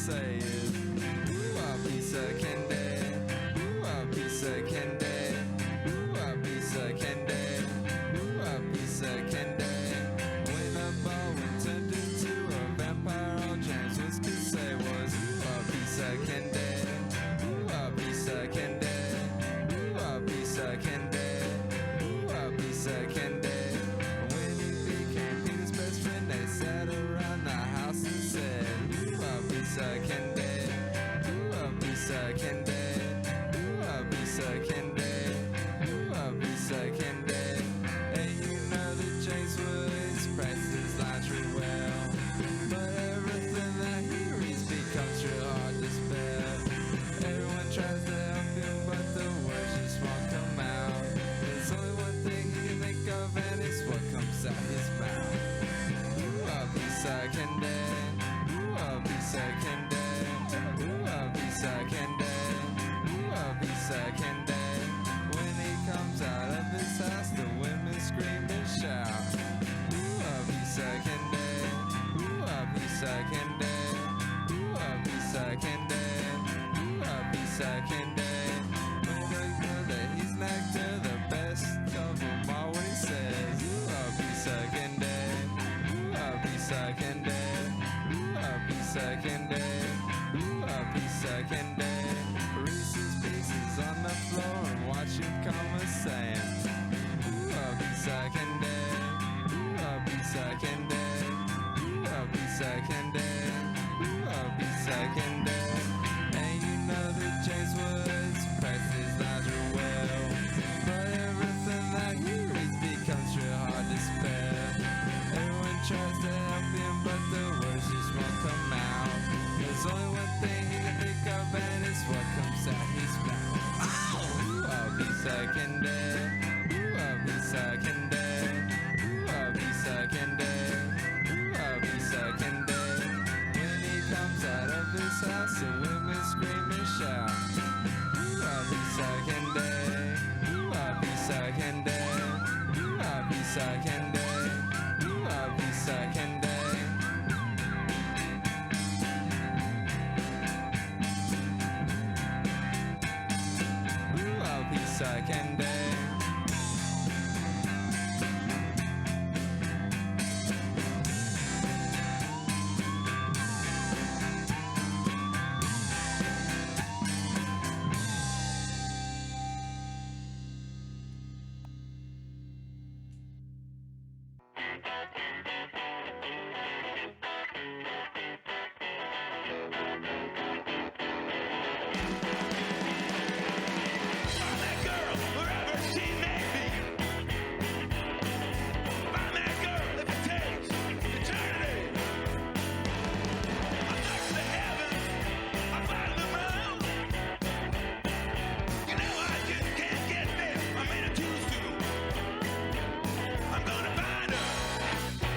say is, ooh, a piece of candy, ooh, a piece of candy, ooh, a piece of candy, ooh, a piece of candy. When a Bowen turned into a vampire, all James was to say was, ooh, a piece of candy, ooh, a piece of candy, ooh, a piece of candy, ooh, a piece of candy. When he became Peter's best friend, they sat around the house and said, ooh, a piece of candy, ooh, a piece of candy, ooh, a piece of candy, ooh, a piece of candy. And you know that James Woods practices lingerie well, but everything that he reads becomes real hard to spell. Everyone tries to help him, but the words just won't come out. There's only one thing he can think of, and it's what comes out his mouth. Ooh, a piece of candy, ooh, a piece of candy, ooh, a piece of candy, ooh, a piece of candy. When he comes out of his house, the women scream and shout. Ooh, a piece of candy, ooh, a piece of candy, ooh, a piece of candy, ooh, a piece of candy. When they know that he's nectar, the best of them all, when he says, ooh, a piece of candy, ooh, a piece of candy, ooh, a piece of candy, ooh, a piece of candy. Reese's Pieces on the floor and watch him come a saying, ooh, a piece of candy, ooh, a piece of candy, ooh, a piece of candy, ooh, a piece of candy. And you know that James Woods practices lingerie well, but everything that he reads becomes real hard to spell. Everyone tries to help him, but the words just won't come out. There's only one thing he can think of, and it's what comes out his mouth. Ooh, a piece of candy, ooh, a piece of candy, ooh, a piece of candy, ooh, a piece of candy. When he comes out of his house, the women scream and shout. Ooh, a piece of candy, ooh, a piece of candy, ooh, a piece of candy, ooh, a piece of candy. Ooh, a piece of candy. I'm gonna find her.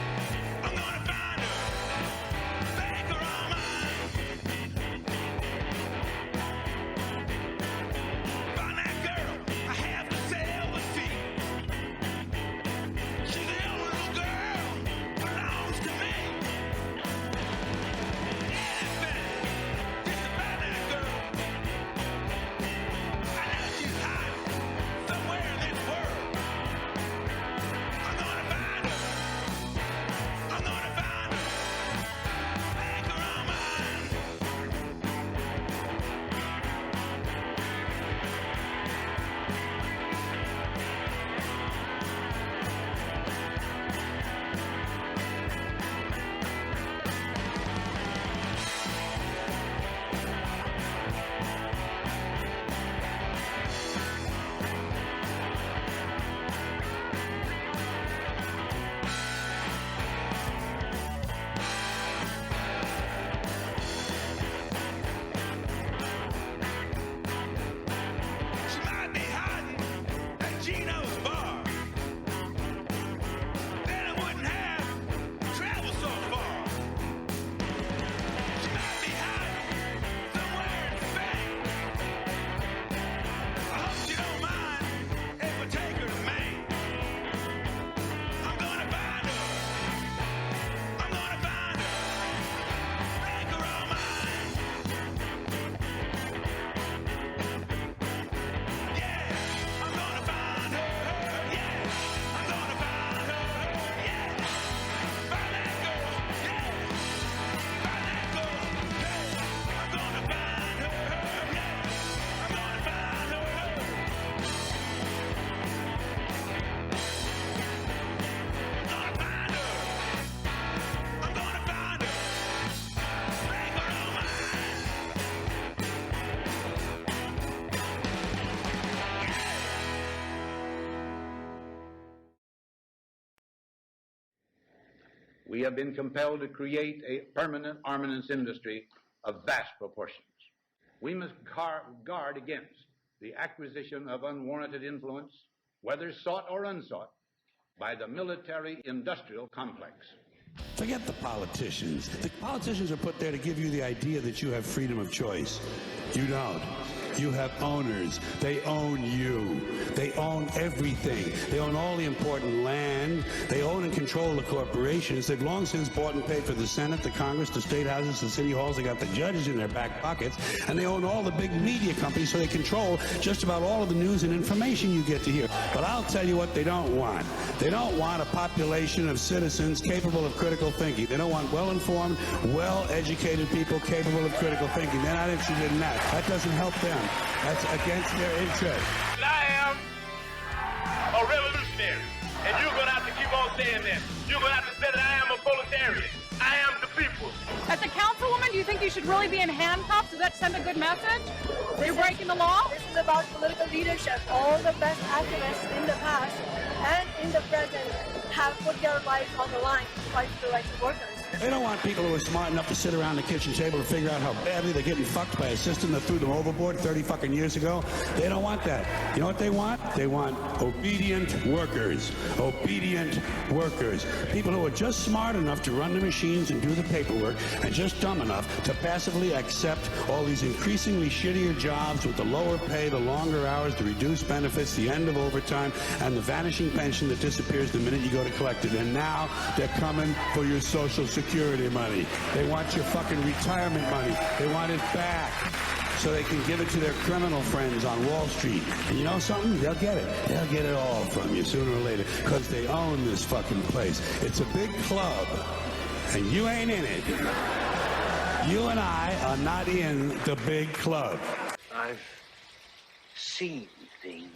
we have been compelled to create a permanent armaments industry of vast proportions. We must guard against the acquisition of unwarranted influence, whether sought or unsought, by the military-industrial complex. Forget the politicians. The politicians are put there to give you the idea that you have freedom of choice. You don't. You have owners. They own you. They own everything. They own all the important land. They own and control the corporations. They've long since bought and paid for the Senate, the Congress, the state houses, the city halls. They got the judges in their back pockets. And they own all the big media companies, so they control just about all of the news and information you get to hear. But I'll tell you what they don't want. They don't want a population of citizens capable of critical thinking. They don't want well-informed, well-educated people capable of critical thinking. They're not interested in that. That doesn't help them. That's against their interest. I am a revolutionary, and you're going to have to keep on saying that. You're going to have to say that I am a proletarian. I am the people. As a councilwoman, do you think you should really be in handcuffs? Does that send a good message? You're breaking the law? This is about political leadership. All the best activists in the past and in the present have put their lives on the line to fight for the rights of workers. They don't want people who are smart enough to sit around the kitchen table to figure out how badly they're getting fucked by a system that threw them overboard 30 fucking years ago. They don't want that. You know what they want? They want obedient workers. Obedient workers. People who are just smart enough to run the machines and do the paperwork and just dumb enough to passively accept all these increasingly shittier jobs with the lower pay, the longer hours, the reduced benefits, the end of overtime, and the vanishing pension that disappears the minute you go to collect it. And now they're coming for your Social Security money. They want your fucking retirement money. They want it back so they can give it to their criminal friends on Wall Street. And you know something? They'll get it. They'll get it all from you sooner or later because they own this fucking place. It's a big club, and you ain't in it. You and I are not in the big club. I've seen things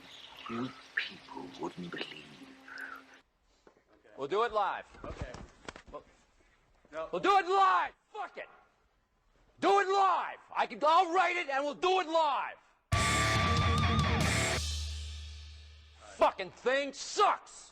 you people wouldn't believe. We'll do it live. Okay. We'll do it live. Fuck it. Do it live. I'll write it and we'll do it live. Fucking thing sucks.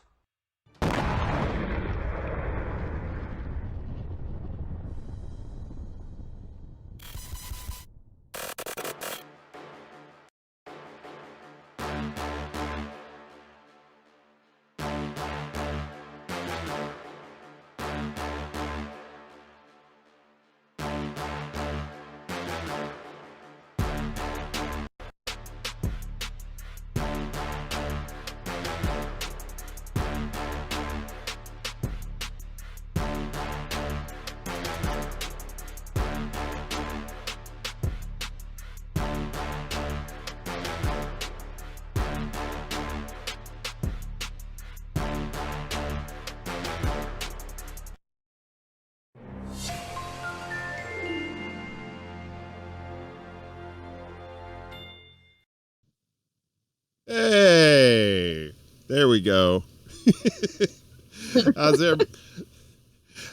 Hey, there we go.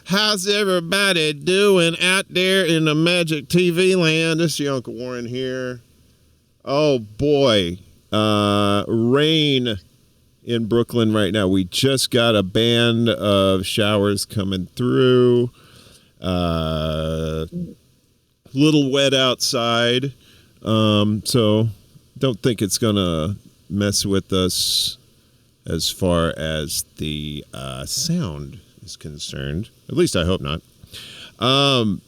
How's everybody doing out there in the magic TV land? This is your Uncle Warren here. Oh boy, rain in Brooklyn right now. We just got a band of showers coming through. Little wet outside, so don't think it's gonna mess with us as far as the sound is concerned. At least I hope not. Welcome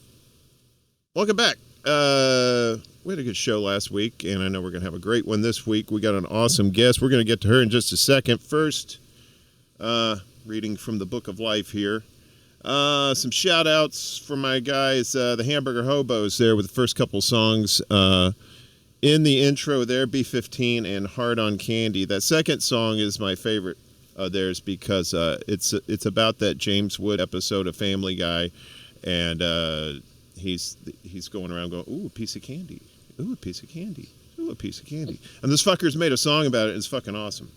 back. We had a good show last week, and I know we're going to have a great one this week. We got an awesome guest. We're going to get to her in just a second. First, reading from the Book of Life here. Some shout-outs for my guys, the Hamburger Hobos there with the first couple songs. In the intro there, B-15 and Hard on Candy. That second song is my favorite of theirs because it's about that James Wood episode of Family Guy, and he's going around going, ooh, a piece of candy. Ooh, a piece of candy. Ooh, a piece of candy. And this fucker's made a song about it. It's fucking awesome.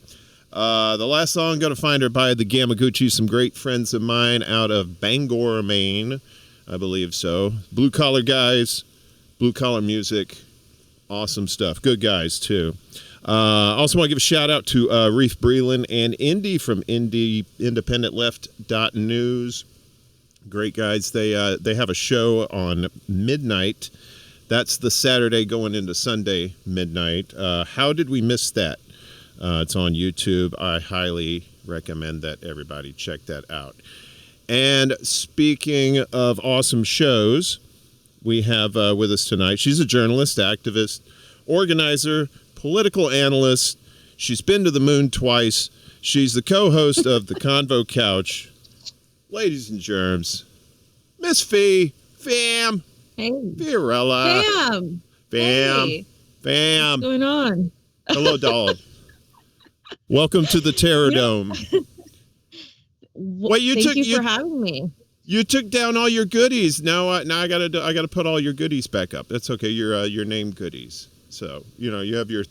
The last song, Gonna Find Her by the Gamaguchi, some great friends of mine out of Bangor, Maine. I believe so. Blue collar guys, blue collar music. Awesome stuff. Good guys, too. Also want to give a shout out to Reef Breland and Indy from IndependentLeft.news. Great guys. They have a show on midnight. That's the Saturday going into Sunday midnight. How did we miss that? It's on YouTube. I highly recommend that everybody check that out. And speaking of awesome shows, we have with us tonight, she's a journalist, activist, organizer, political analyst. She's been to the moon twice. She's the co-host of the Convo Couch. Ladies and germs, Miss Fam. Hey. Fiorella. Fam. Hey. What's going on? Hello, doll. Welcome to the Terror Dome. Thank you for having me. You took down all your goodies. Now I gotta put all your goodies back up. That's okay. Your name goodies. So you have your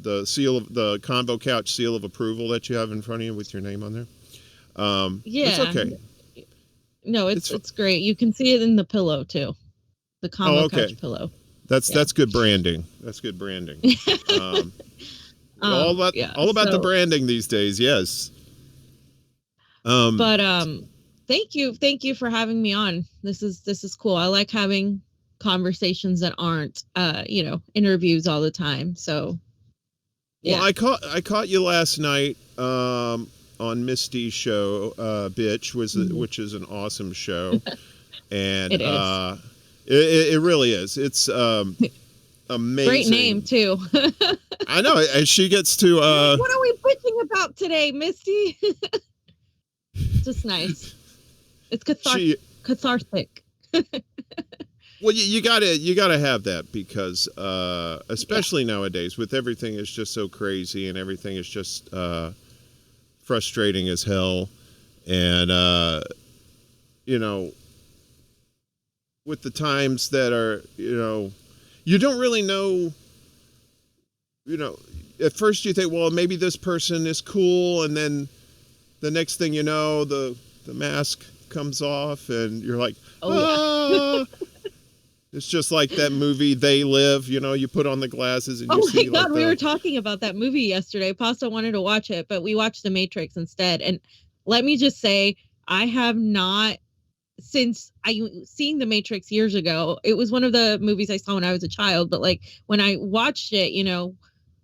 the seal of the Convo Couch seal of approval that you have in front of you with your name on there. Yeah, it's okay. No, it's great. You can see it in the pillow too. The Convo Couch pillow. That's good branding. That's good branding. All about the branding these days. Yes. Thank you for having me on. This is cool. I like having conversations that aren't interviews all the time. So yeah. Well, I caught you last night on Misty's show, Bitch, which is an awesome show. And it is. It really is. It's amazing. Great name too. I know, and she gets to what are we bitching about today, Misty? Just nice. It's cathartic. Well, you gotta have that because especially nowadays with everything is just so crazy and everything is just frustrating as hell, and with the times that are you don't really know. At first you think, well, maybe this person is cool, and then the next thing you know, the mask comes off, and you're like, ah. It's just like that movie, They Live. You put on the glasses and you see. Oh my God, we were talking about that movie yesterday. Pasta wanted to watch it, but we watched The Matrix instead. And let me just say, I have not, since seeing The Matrix years ago. It was one of the movies I saw when I was a child, but like when I watched it,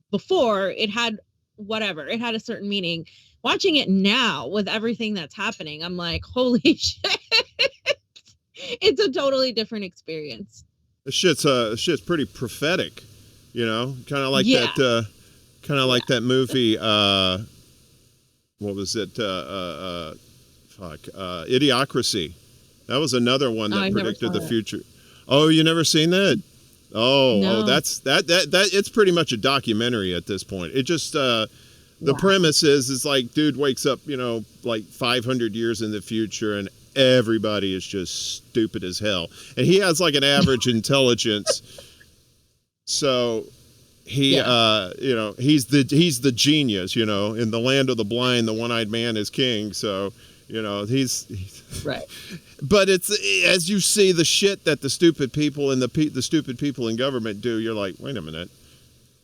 before, it had a certain meaning. Watching it now with everything that's happening, I'm like, holy shit. It's a totally different experience. The shit's pretty prophetic, kind of like that, like that movie. What was it? Idiocracy. That was another one that predicted the future. Oh, you never seen that? Oh, that's it's pretty much a documentary at this point. It just the premise is like dude wakes up, like 500 years in the future, and everybody is just stupid as hell, and he has like an average intelligence. So he he's the genius, in the land of the blind, the one-eyed man is king. So he's right. But it's, as you see the shit that the stupid people and the stupid people in government do, you're like, wait a minute,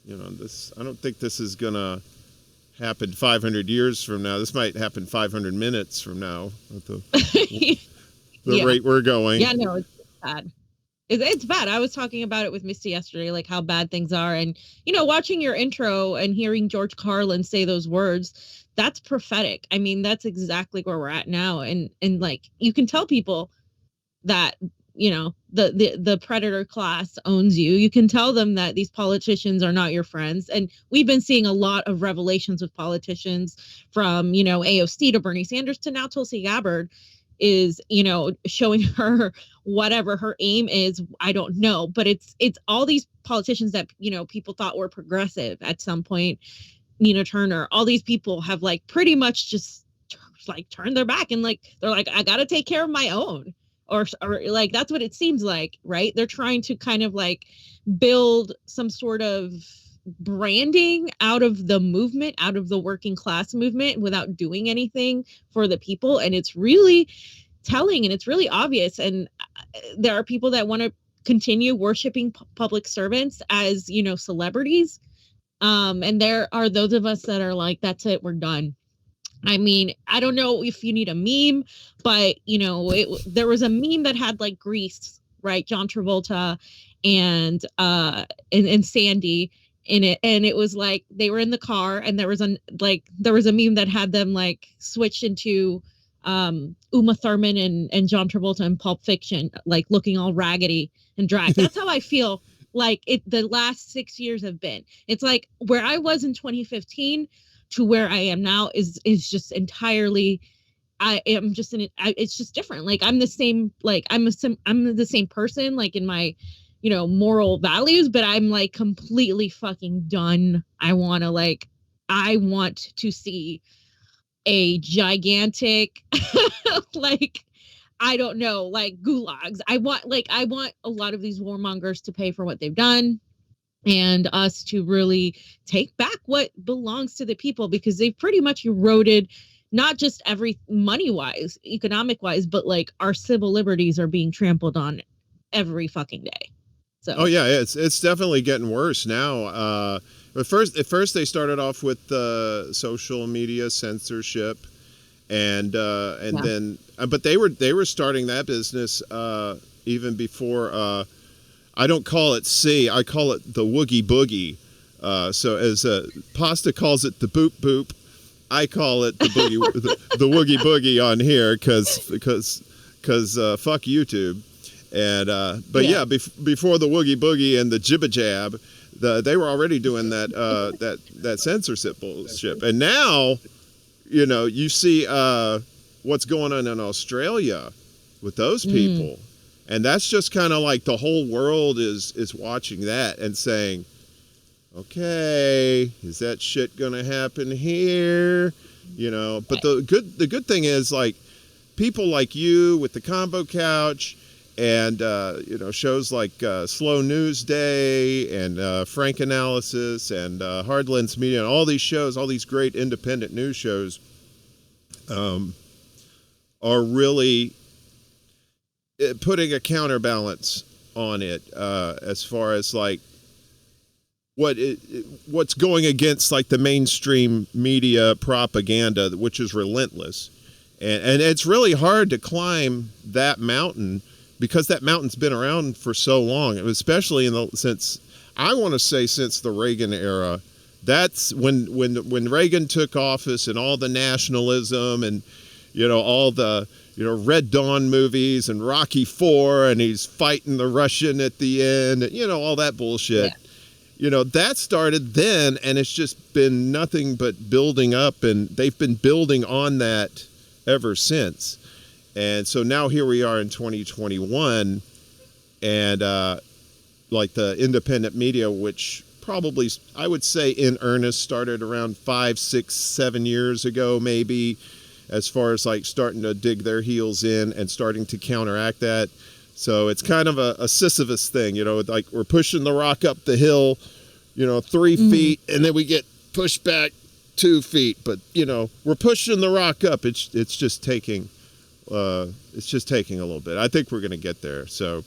I don't think this is gonna happen 500 years from now. This might happen 500 minutes from now at the rate we're going. Yeah, no, it's bad. It's bad. I was talking about it with Misty yesterday, like how bad things are. And, watching your intro and hearing George Carlin say those words, that's prophetic. I mean, that's exactly where we're at now. And like, you can tell people that, the predator class owns you. You can tell them that these politicians are not your friends. And we've been seeing a lot of revelations with politicians from, AOC to Bernie Sanders to now Tulsi Gabbard is, showing her whatever her aim is. I don't know, but it's all these politicians that, people thought were progressive at some point. Nina Turner, all these people have like pretty much just like turned their back and like, they're like, I got to take care of my own. Or like, that's what it seems like, right? They're trying to kind of like build some sort of branding out of the movement, out of the working class movement without doing anything for the people. And it's really telling and it's really obvious. And there are people that want to continue worshiping public servants as, celebrities. And there are those of us that are like, that's it, we're done. I mean, I don't know if you need a meme, but there was a meme that had like Grease, right? John Travolta and Sandy in it, and it was like they were in the car, and there was a meme that had them like switch into Uma Thurman and John Travolta in Pulp Fiction, like looking all raggedy and drag. That's how I feel like the last 6 years have been. It's like where I was in 2015 to where I am now is just entirely. I am just it's just different. Like I'm the same. Like I'm the same person. Like in my, moral values, but I'm like completely fucking done. I want to see a gigantic, like, I don't know, like gulags. I want a lot of these warmongers to pay for what they've done, and us to really take back what belongs to the people, because they've pretty much eroded not just every money wise, economic wise, but like our civil liberties are being trampled on every fucking day. So Oh yeah, it's definitely getting worse now. At first they started off with social media censorship, and then but they were starting that business even before. I don't call it C, I call it the woogie boogie. So as Pasta calls it the boop boop, I call it the boogie, the woogie boogie on here because fuck YouTube. And before the woogie boogie and the jibba jab, they were already doing that censorship bullshit. And now, you see what's going on in Australia with those people. And that's just kind of like the whole world is watching that and saying, okay, is that shit gonna happen here? But the good thing is, like, people like you with the Convo Couch and shows like Slow News Day and Frank Analysis and Hardlands Media and all these shows, all these great independent news shows are really putting a counterbalance on it as far as like what's going against like the mainstream media propaganda, which is relentless, and it's really hard to climb that mountain because that mountain's been around for so long, especially since the Reagan era. That's when Reagan took office and all the nationalism and all the Red Dawn movies and Rocky IV, and he's fighting the Russian at the end, all that bullshit. Yeah. That started then, and it's just been nothing but building up, and they've been building on that ever since. And so now here we are in 2021, and like the independent media, which probably, I would say in earnest, started around 5, 6, 7 years ago, maybe, as far as like starting to dig their heels in and starting to counteract that. So it's kind of a Sisyphus thing, like we're pushing the rock up the hill, 3 feet, and then we get pushed back 2 feet. But, we're pushing the rock up. It's just taking a little bit. I think we're going to get there. So,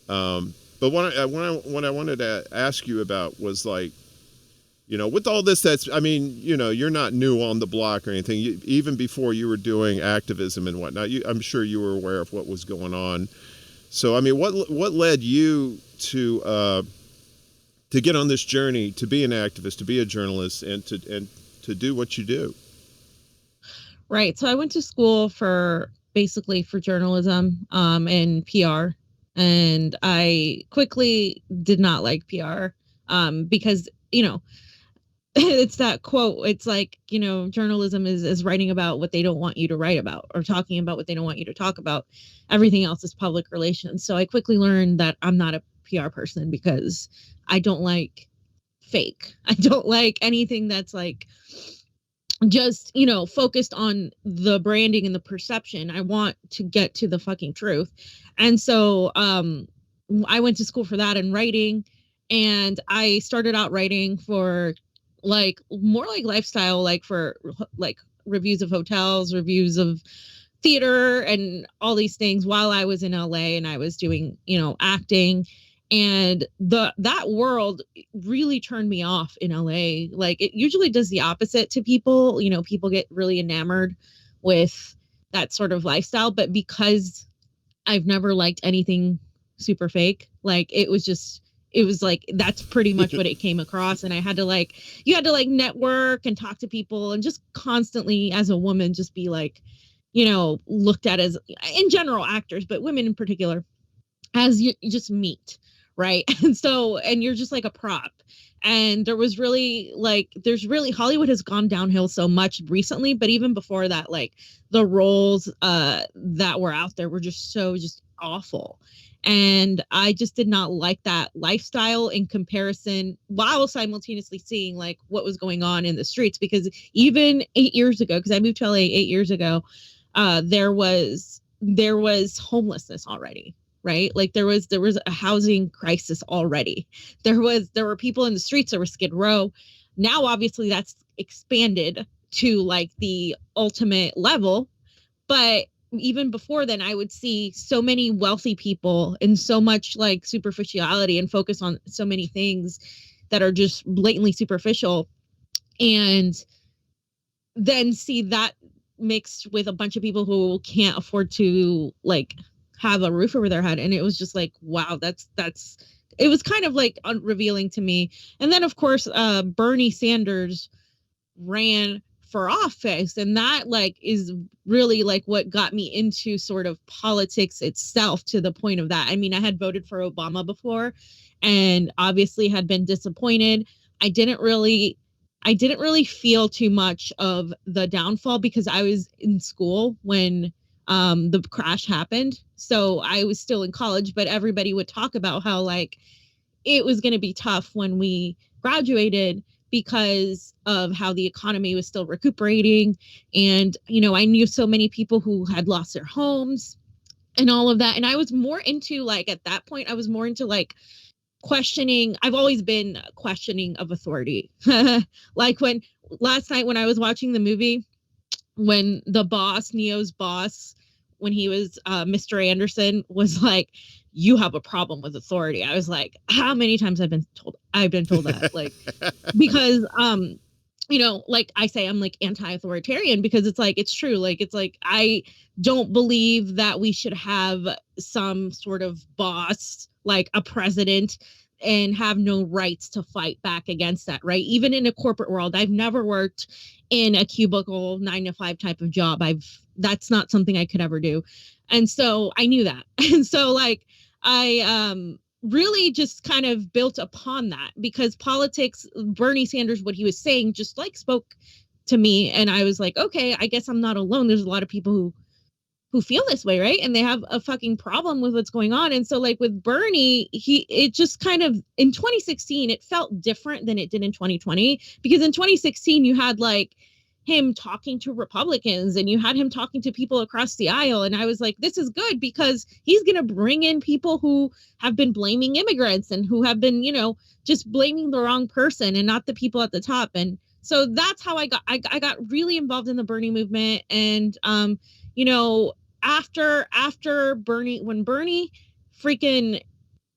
but what I wanted to ask you about was like, with all this, you're not new on the block or anything. Even before you were doing activism and whatnot, I'm sure you were aware of what was going on. So, what led you to get on this journey, to be an activist, to be a journalist, and to do what you do? Right. So I went to school for journalism and PR, and I quickly did not like PR because it's that quote. It's like, journalism is writing about what they don't want you to write about, or talking about what they don't want you to talk about. Everything else is public relations. So I quickly learned that I'm not a PR person because I don't like fake. I don't like anything that's like just, focused on the branding and the perception. I want to get to the fucking truth. And so I went to school for that and writing, and I started out writing for like more like lifestyle, like for like reviews of hotels, reviews of theater, and all these things while I was in LA and I was doing, acting. And that world really turned me off in LA. Like, it usually does the opposite to people. You know, people get really enamored with that sort of lifestyle. But because I've never liked anything super fake, like, it was like, that's pretty much what it came across. And you had to like network and talk to people and just constantly, as a woman, just be like, you know, looked at as, in general, actors, but women in particular, as you just meat, right? And you're just like a prop. And there's really Hollywood has gone downhill so much recently, but even before that, like, the roles that were out there were just awful. And I just did not like that lifestyle in comparison, while simultaneously seeing like what was going on in the streets. Because even 8 years ago, because I moved to LA 8 years ago, there was homelessness already. Right. Like, there was a housing crisis already. There were people in the streets. There was Skid Row. Now, obviously, that's expanded to like the ultimate level. But even before then, I would see so many wealthy people and so much like superficiality and focus on so many things that are just blatantly superficial. And then see that mixed with a bunch of people who can't afford to like have a roof over their head. And it was just like, wow, it was kind of like revealing to me. And then, of course, Bernie Sanders ran for office, and that like is really like what got me into sort of politics itself, to the point of that. I mean, I had voted for Obama before and obviously had been disappointed. I didn't really feel too much of the downfall because I was in school when the crash happened. So I was still in college, but everybody would talk about how like it was going to be tough when we graduated because of how the economy was still recuperating. And, you know, I knew so many people who had lost their homes and all of that. And I was more into like, at that point, I was more into like questioning. I've always been questioning of authority. Like when last night when I was watching the movie, when the boss, Neo's boss, when he was Mr. Anderson, was like, you have a problem with authority. I was like, how many times I've been told that? Like, because you know, like I say, I'm like anti-authoritarian because it's like, it's true. Like, it's like, I don't believe that we should have some sort of boss, like a president, and have no rights to fight back against that. Right. Even in a corporate world, I've never worked in a cubicle 9-to-5 type of job. That's not something I could ever do. And so I knew that. And so like, I really just kind of built upon that because politics, Bernie Sanders, what he was saying just like spoke to me. And I was like, okay, I guess I'm not alone. There's a lot of people who feel this way, right? And they have a fucking problem with what's going on. And so like with Bernie, it just kind of, in 2016, it felt different than it did in 2020, because in 2016, you had like him talking to Republicans and you had him talking to people across the aisle. And I was like, this is good because he's going to bring in people who have been blaming immigrants and who have been, you know, just blaming the wrong person and not the people at the top. And so that's how I got really involved in the Bernie movement. And, you know, after Bernie, when Bernie freaking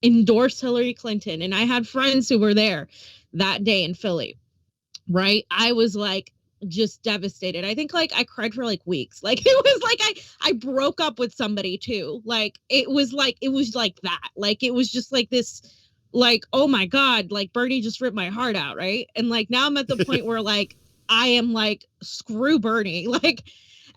endorsed Hillary Clinton, and I had friends who were there that day in Philly, right? I was like, just devastated. I think like I cried for like weeks. Like it was like I broke up with somebody too. Like it was like that. Like it was just like this, like, oh my God, like Bernie just ripped my heart out, right? And like now I'm at the point where like I am like, screw Bernie. Like,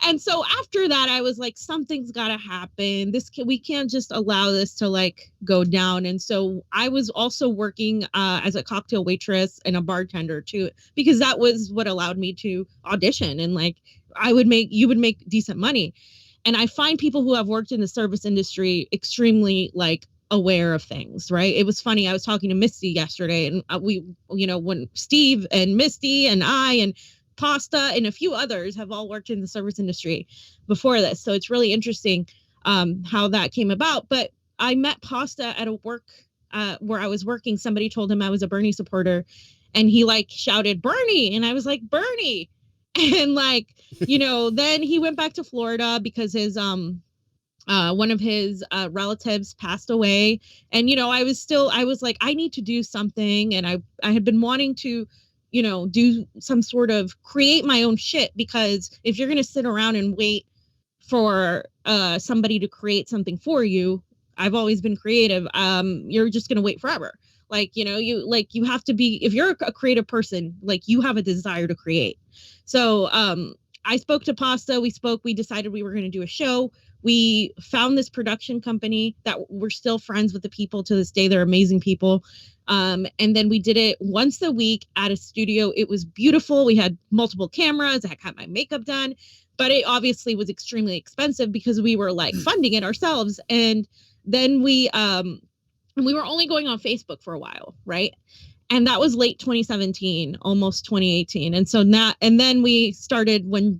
and so after that, I was like, something's got to happen. We can't just allow this to like go down. And so I was also working as a cocktail waitress and a bartender too, because that was what allowed me to audition. And like, you would make decent money. And I find people who have worked in the service industry extremely like aware of things, right? It was funny. I was talking to Misty yesterday, and we, you know, when Steve and Misty and I and Pasta and a few others have all worked in the service industry before this. So it's really interesting how that came about. But I met Pasta at a work where I was working. Somebody told him I was a Bernie supporter, and he like shouted Bernie, and I was like, Bernie. And like, you know, then he went back to Florida because his One of his relatives passed away, and I was like, I need to do something, and I had been wanting to do some sort of create my own shit, because if you're gonna sit around and wait for somebody to create something for you, I've always been creative. You're just gonna wait forever. Like, you have to be, if you're a creative person, like, you have a desire to create. So I spoke to Pasta. We decided we were going to do a show. We found this production company that we're still friends with the people to this day. They're amazing people. And then we did it once a week at a studio. It was beautiful. We had multiple cameras. I got my makeup done, but it obviously was extremely expensive because we were like funding it ourselves. And then we were only going on Facebook for a while, right? And that was late 2017, almost 2018. And so and then we started when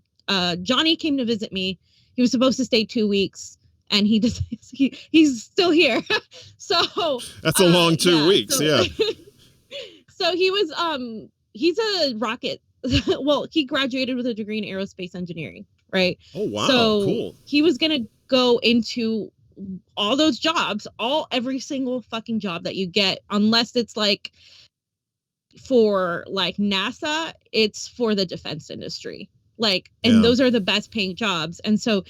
Johnny came to visit me. He was supposed to stay 2 weeks, and he's still here. So that's a long 2 weeks. Yeah. So he was he's a rocket. Well, he graduated with a degree in aerospace engineering, right? Oh wow, so cool. He was gonna go into all those jobs, every single fucking job that you get, unless it's like for like NASA, it's for the defense industry. Like, and those are the best paying jobs. And so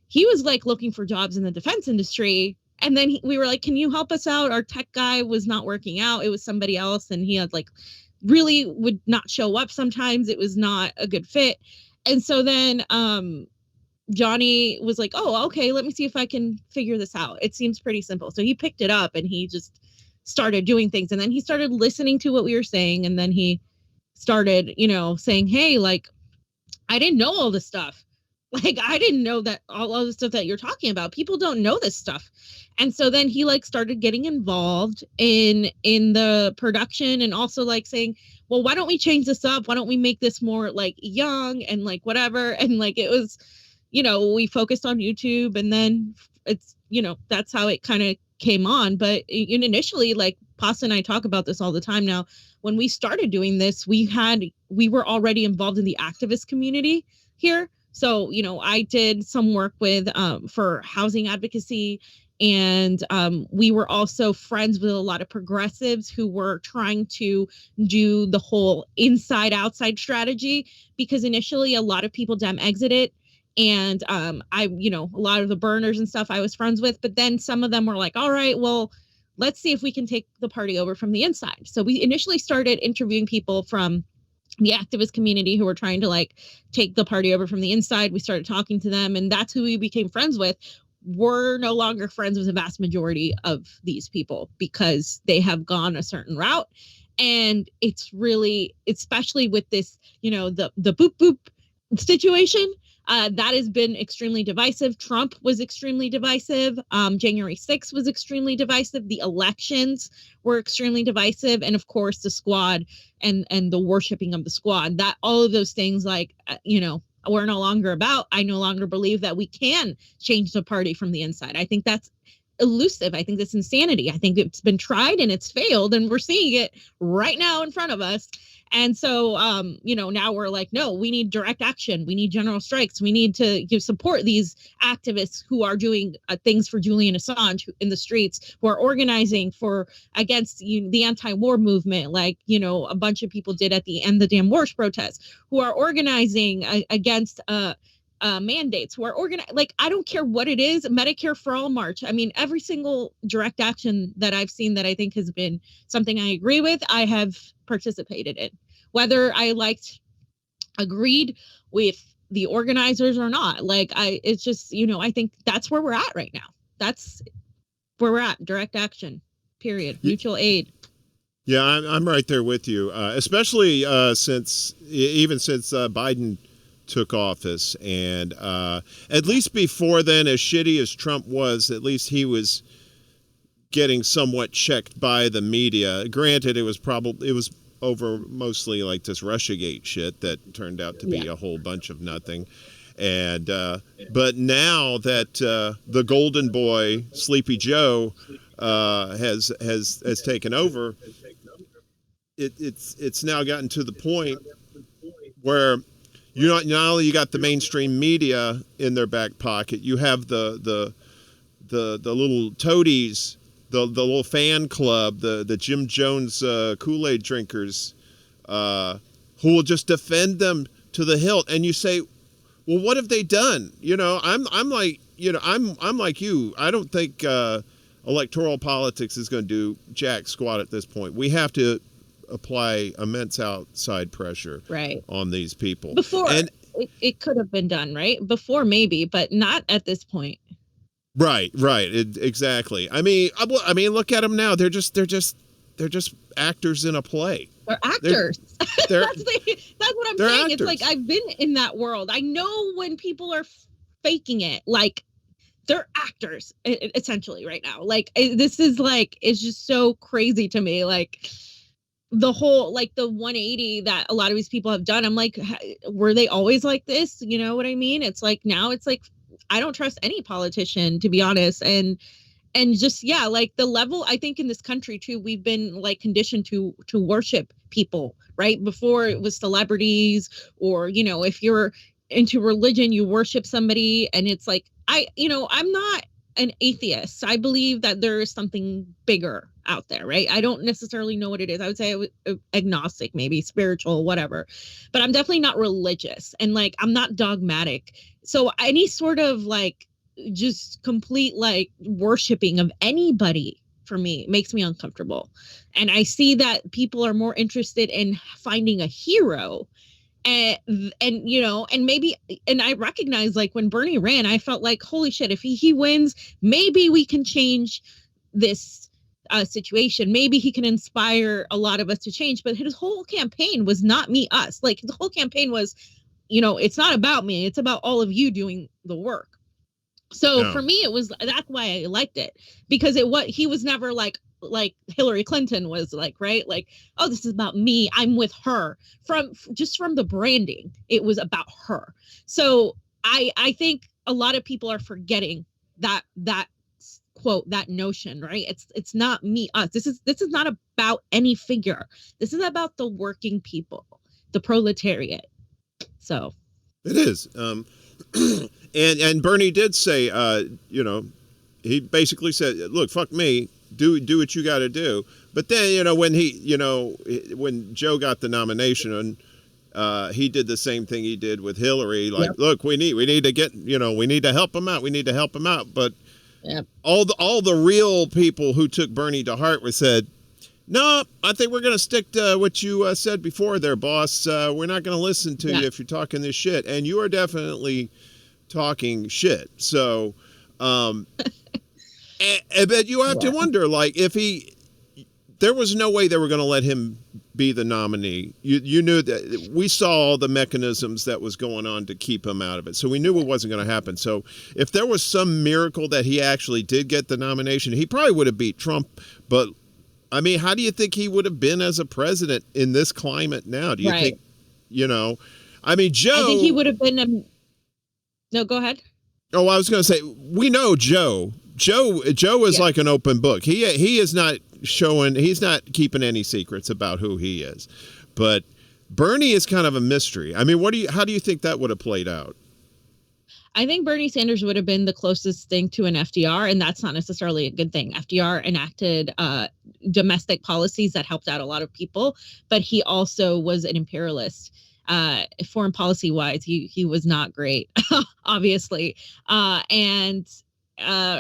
he was like looking for jobs in the defense industry. And then we were like, can you help us out? Our tech guy was not working out. It was somebody else. And he had like really would not show up sometimes. It was not a good fit. And so then Johnny was like, oh, okay, let me see if I can figure this out. It seems pretty simple. So he picked it up and he just started doing things. And then he started listening to what we were saying. And then he started, saying, hey, like, I didn't know all this stuff. Like, I didn't know that all the stuff that you're talking about. People don't know this stuff. And so then he like started getting involved in the production, and also like saying, well, why don't we change this up? Why don't we make this more like young and like whatever? And like, it was, we focused on YouTube, and then it's, that's how it kind of came on. But initially, like Pasta and I talk about this all the time now, when we started doing this, we were already involved in the activist community here. So, I did some work with for housing advocacy, and we were also friends with a lot of progressives who were trying to do the whole inside outside strategy, because initially a lot of people exited. And a lot of the burners and stuff I was friends with, but then some of them were like, all right, well, let's see if we can take the party over from the inside. So we initially started interviewing people from the activist community who were trying to like take the party over from the inside. We started talking to them, and that's who we became friends with. We're no longer friends with the vast majority of these people because they have gone a certain route. And it's really, especially with this, the boop boop situation, that has been extremely divisive. Trump was extremely divisive. January 6th was extremely divisive. The elections were extremely divisive. And of course, the squad and the worshiping of the squad, that all of those things, like, we're no longer about. I no longer believe that we can change the party from the inside. I think that's elusive. I think that's insanity. I think it's been tried and it's failed, and we're seeing it right now in front of us. And so, now we're like, no, we need direct action. We need general strikes. We need to support these activists who are doing things for Julian Assange in the streets, who are organizing against the anti-war movement, like, a bunch of people did at the End the Damn Wars protests, who are organizing against mandates, who are organized. Like, I don't care what it is, Medicare for All march. I mean, every single direct action that I've seen that I think has been something I agree with, I have participated in, whether I agreed with the organizers or not. Like, it's just, I think that's where we're at right now. That's where we're at. Direct action, period. Mutual aid. Yeah, I'm right there with you, especially since Biden took office. And at least before then, as shitty as Trump was, at least he was getting somewhat checked by the media. Granted, it was over mostly like this Russiagate shit that turned out to be a whole bunch of nothing. And but now that the golden boy Sleepy Joe has taken over, it's now gotten to the point where not only you got the mainstream media in their back pocket, you have the the little toadies, the little fan club, the Jim Jones Kool-Aid drinkers, who will just defend them to the hilt. And you say, well, what have they done? You know, I'm like, you know, I'm like you. I don't think electoral politics is going to do jack squat at this point. We have to apply immense outside pressure on these people. Before, and it could have been done, right? Before maybe, but not at this point. Right. Exactly. I mean, look at them now. They're just actors in a play. They're actors. That's what I'm saying. Actors. It's like, I've been in that world. I know when people are faking it, like they're actors essentially right now. Like this is like, it's just so crazy to me. Like the whole, like the 180 that a lot of these people have done. I'm like, were they always like this? You know what I mean? It's like, now it's like, I don't trust any politician, to be honest. And just, yeah, like the level, I think in this country too, we've been like conditioned to worship people, right? Before it was celebrities, or, you know, if you're into religion, you worship somebody. And it's like, I'm not an atheist. I believe that there is something bigger out there, right? I don't necessarily know what it is. I would say agnostic, maybe spiritual, whatever, but I'm definitely not religious, and like, I'm not dogmatic. So any sort of like, just complete like worshiping of anybody for me makes me uncomfortable. And I see that people are more interested in finding a hero, and you know, and maybe, and I recognize, like when Bernie ran, I felt like, holy shit, if he wins, maybe we can change this situation. Maybe he can inspire a lot of us to change. But his whole campaign was not me, us. Like the whole campaign was, you know, it's not about me, it's about all of you doing the work. So for me, that's why I liked it, because he was never like Hillary Clinton was like, right? Like, oh, this is about me, I'm with her. From the branding, it was about her. So I think a lot of people are forgetting that quote, that notion, right? It's not me, us. This is not about any figure. This is about the working people, the proletariat. So it is. And Bernie did say, you know, he basically said, look, fuck me, do what you got to do. But then, you know, when Joe got the nomination, he did the same thing he did with Hillary. Like, look, we need to get, you know, we need to help him out. We need to help him out. But all the real people who took Bernie to heart said, no, I think we're going to stick to what you said before there, boss. We're not going to listen to you if you're talking this shit. And you are definitely talking shit. So, but you have to wonder, like, there was no way they were going to let him be the nominee. You knew that we saw all the mechanisms that was going on to keep him out of it. So we knew it wasn't going to happen. So if there was some miracle that he actually did get the nomination, he probably would have beat Trump. But I mean, how do you think he would have been as a president in this climate now? Do you think, you know, I mean, Joe, I think he would have been, no, go ahead. Oh, I was going to say, we know Joe is like an open book. He is not he's not keeping any secrets about who he is. But Bernie is kind of a mystery. I mean, how do you think that would have played out? I think Bernie Sanders would have been the closest thing to an FDR, and that's not necessarily a good thing. FDR enacted domestic policies that helped out a lot of people, but he also was an imperialist. Foreign policy wise, he was not great, obviously. And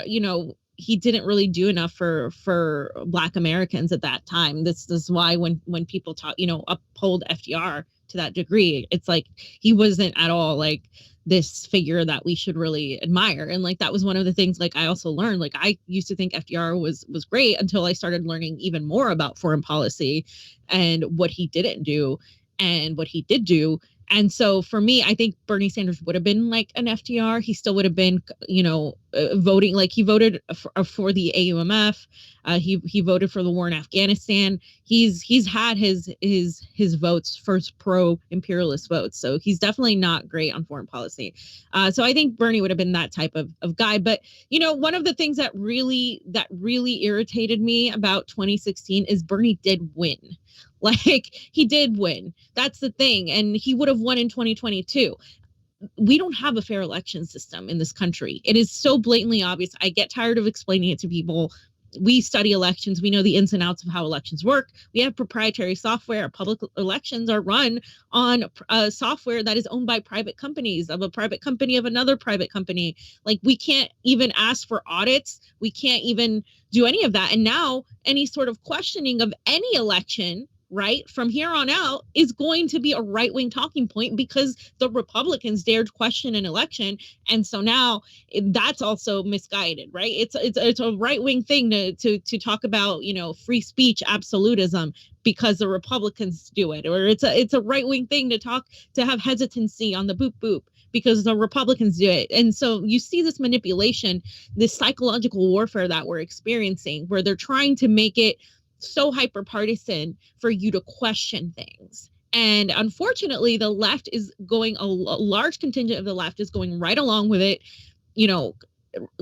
you know, he didn't really do enough for Black Americans at that time. This is why when people talk, you know, uphold FDR to that degree, it's like he wasn't at all like this figure that we should really admire. And like, that was one of the things, like, I also learned, like, I used to think FDR was great until I started learning even more about foreign policy and what he didn't do and what he did do. And so for me, I think Bernie Sanders would have been like an FDR. He still would have been, you know, voting, like he voted for the AUMF. He voted for the war in Afghanistan. He's had his votes, first pro-imperialist votes. So he's definitely not great on foreign policy. So I think Bernie would have been that type of guy. But, you know, one of the things that really irritated me about 2016 is Bernie did win. Like, he did win. That's the thing. And he would have won in 2022. we don't have a fair election system in this country. It is so blatantly obvious. I get tired of explaining it to people. We study elections. We know the ins and outs of how elections work. We have proprietary software. Public elections are run on software that is owned by private companies, of a private company, of another private company. Like, we can't even ask for audits. We can't even do any of that. And now any sort of questioning of any election, right, from here on out is going to be a right-wing talking point because the Republicans dared question an election. And so now that's also misguided, right? It's a right-wing thing to talk about, free speech absolutism because the Republicans do it, or it's a right-wing thing to have hesitancy on the boop boop because the Republicans do it. And so you see this manipulation, this psychological warfare that we're experiencing, where they're trying to make it so hyper partisan for you to question things. And unfortunately, the left is going, a large contingent of the left is going right along with it,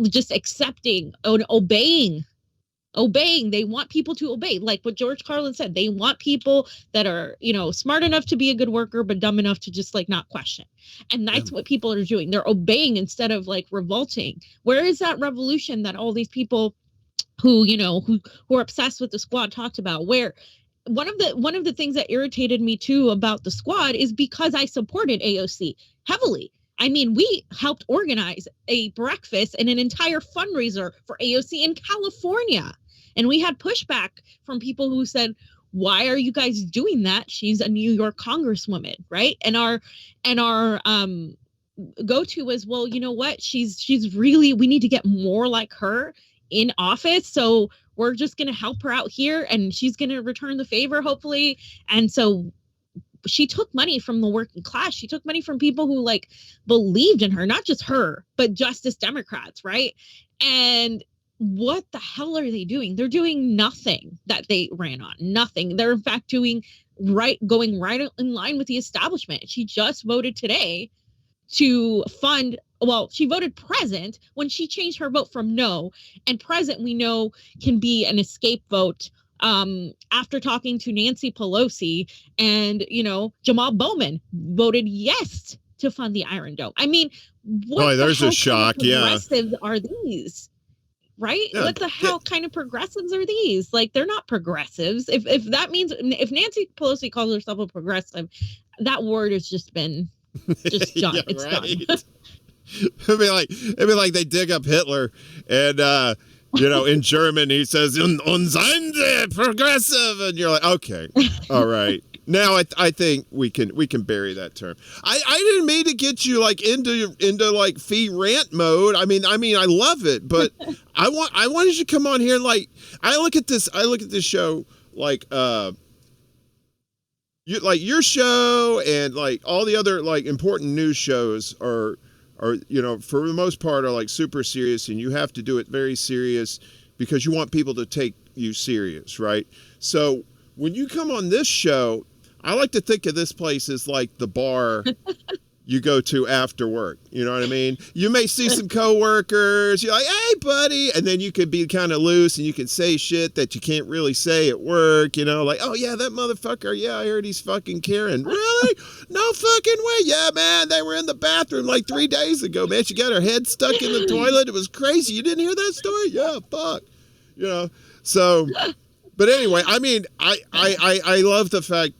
just accepting and obeying. They want people to obey, like what George Carlin said. They want people that are, smart enough to be a good worker, but dumb enough to just like not question. And that's what people are doing. They're obeying instead of like revolting. Where is that revolution that all these people who are obsessed with the squad talked about? Where one of the things that irritated me too about the squad is because I supported AOC heavily. I mean, we helped organize a breakfast and an entire fundraiser for AOC in California. And we had pushback from people who said, why are you guys doing that? She's a New York congresswoman, right? And our go-to was, well, you know what? She's really, we need to get more like her in office, so we're just going to help her out here and she's going to return the favor, hopefully. And so she took money from the working class. She took money from people who like believed in her, not just her, but Justice Democrats, right? And what the hell are they doing? They're doing nothing that they ran on. Nothing. They're in fact going right in line with the establishment. She just voted today to fund, well, she voted present when she changed her vote from no, and present we know can be an escape vote after talking to Nancy Pelosi, and Jamal Bowman voted yes to fund the Iron Dome. I mean, what there's a shock. Progressives are these, right? Yeah. What the hell kind of progressives are these? Like, they're not progressives. If that means, if Nancy Pelosi calls herself a progressive, that word has just been just done. Yeah, it's right. done. It'd be like they dig up Hitler and in German he says "Und sein Sie progressive," and you're like, okay, all right. Now I think we can bury that term. I didn't mean to get you like into like fee rant mode. I mean I love it, but I wanted you to come on here and like I look at this show like your show and like all the other like important news shows are for the most part are like super serious, and you have to do it very serious because you want people to take you serious, right? So when you come on this show, I like to think of this place as like the bar you go to after work. You know what I mean? You may see some coworkers. You're like, hey, buddy. And then you can be kind of loose and you can say shit that you can't really say at work. Like, oh, yeah, that motherfucker. Yeah, I heard he's fucking Karen. Really? No fucking way. Yeah, man, they were in the bathroom like 3 days ago, man. She got her head stuck in the toilet. It was crazy. You didn't hear that story? Yeah, fuck. So, but anyway, I mean, I love the fact,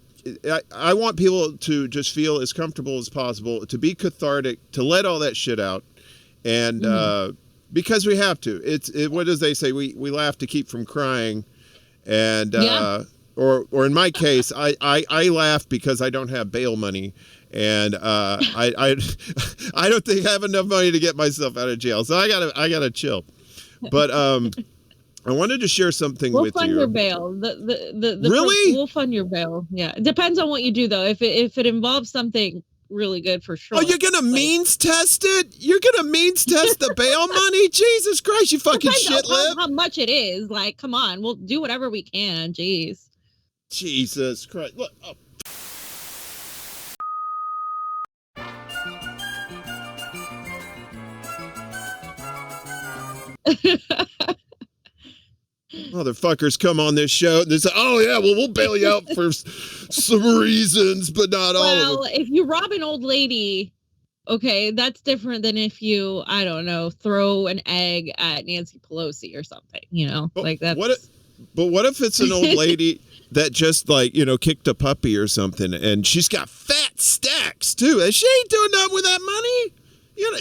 I want people to just feel as comfortable as possible, to be cathartic, to let all that shit out, and because we have to. What does they say? We laugh to keep from crying, and or in my case, I laugh because I don't have bail money, and I don't think I have enough money to get myself out of jail, so I gotta chill, but I wanted to share something with you. We'll fund your bail. Really? We'll fund your bail. Yeah. It depends on what you do, though. If it involves something really good, for sure. Oh, you're going to means test it? You're going to means test the bail money? Jesus Christ, you fucking shit lip. How much it is. Like, come on. We'll do whatever we can. Jeez. Jesus Christ. Look. Oh. Motherfuckers come on this show and they say, oh yeah, well, we'll bail you out for some reasons, but not all of them. Well, if you rob an old lady Okay, that's different than if you, I don't know, throw an egg at Nancy Pelosi or something, But like that's. what if it's an old lady that just like, kicked a puppy or something, and she's got fat stacks too, and she ain't doing nothing with that money?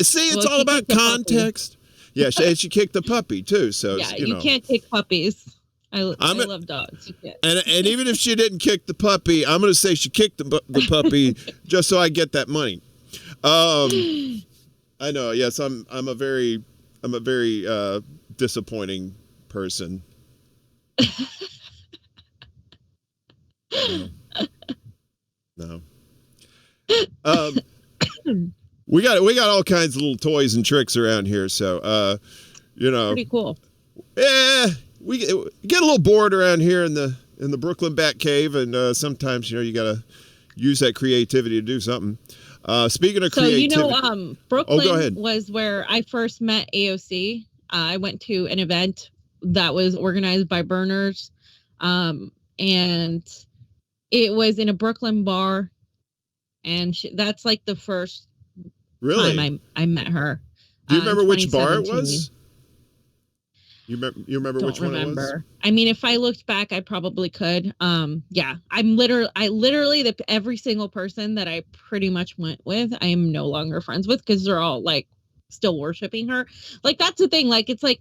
See, it's all about context. Yeah, and she kicked the puppy too. So yeah, you can't kick puppies. I love dogs. You can't. And even if she didn't kick the puppy, I'm going to say she kicked the puppy just so I get that money. I know. Yes, I'm a very disappointing person. No. We got all kinds of little toys and tricks around here, so pretty cool. Yeah, we get a little bored around here in the Brooklyn Bat Cave, and sometimes you got to use that creativity to do something. Speaking of creativity, Brooklyn was where I first met AOC. I went to an event that was organized by Burners, and it was in a Brooklyn bar, and that's like the first time I met her. Do you remember which bar it was? You remember which one it was? I mean, if I looked back, I probably could. Yeah, I literally every single person that I pretty much went with, I am no longer friends with because they're all like still worshiping her. Like that's the thing. Like it's like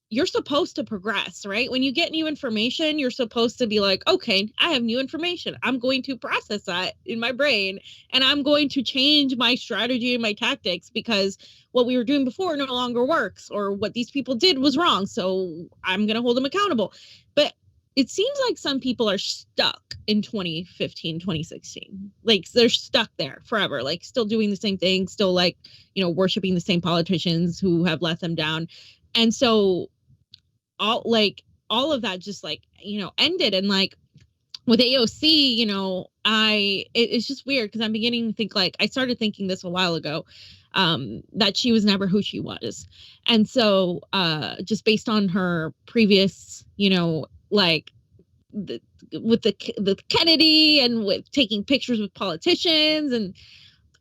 you're supposed to progress, right? When you get new information, you're supposed to be like, okay, I have new information. I'm going to process that in my brain and I'm going to change my strategy and my tactics because what we were doing before no longer works or what these people did was wrong. So I'm going to hold them accountable. But it seems like some people are stuck in 2015, 2016. Like they're stuck there forever, like still doing the same thing, still like, worshiping the same politicians who have let them down. And so all of that just like, ended. And like with AOC, it's just weird because I'm beginning to think like, I started thinking this a while ago, that she was never who she was. And so just based on her previous, like with the Kennedy and with taking pictures with politicians and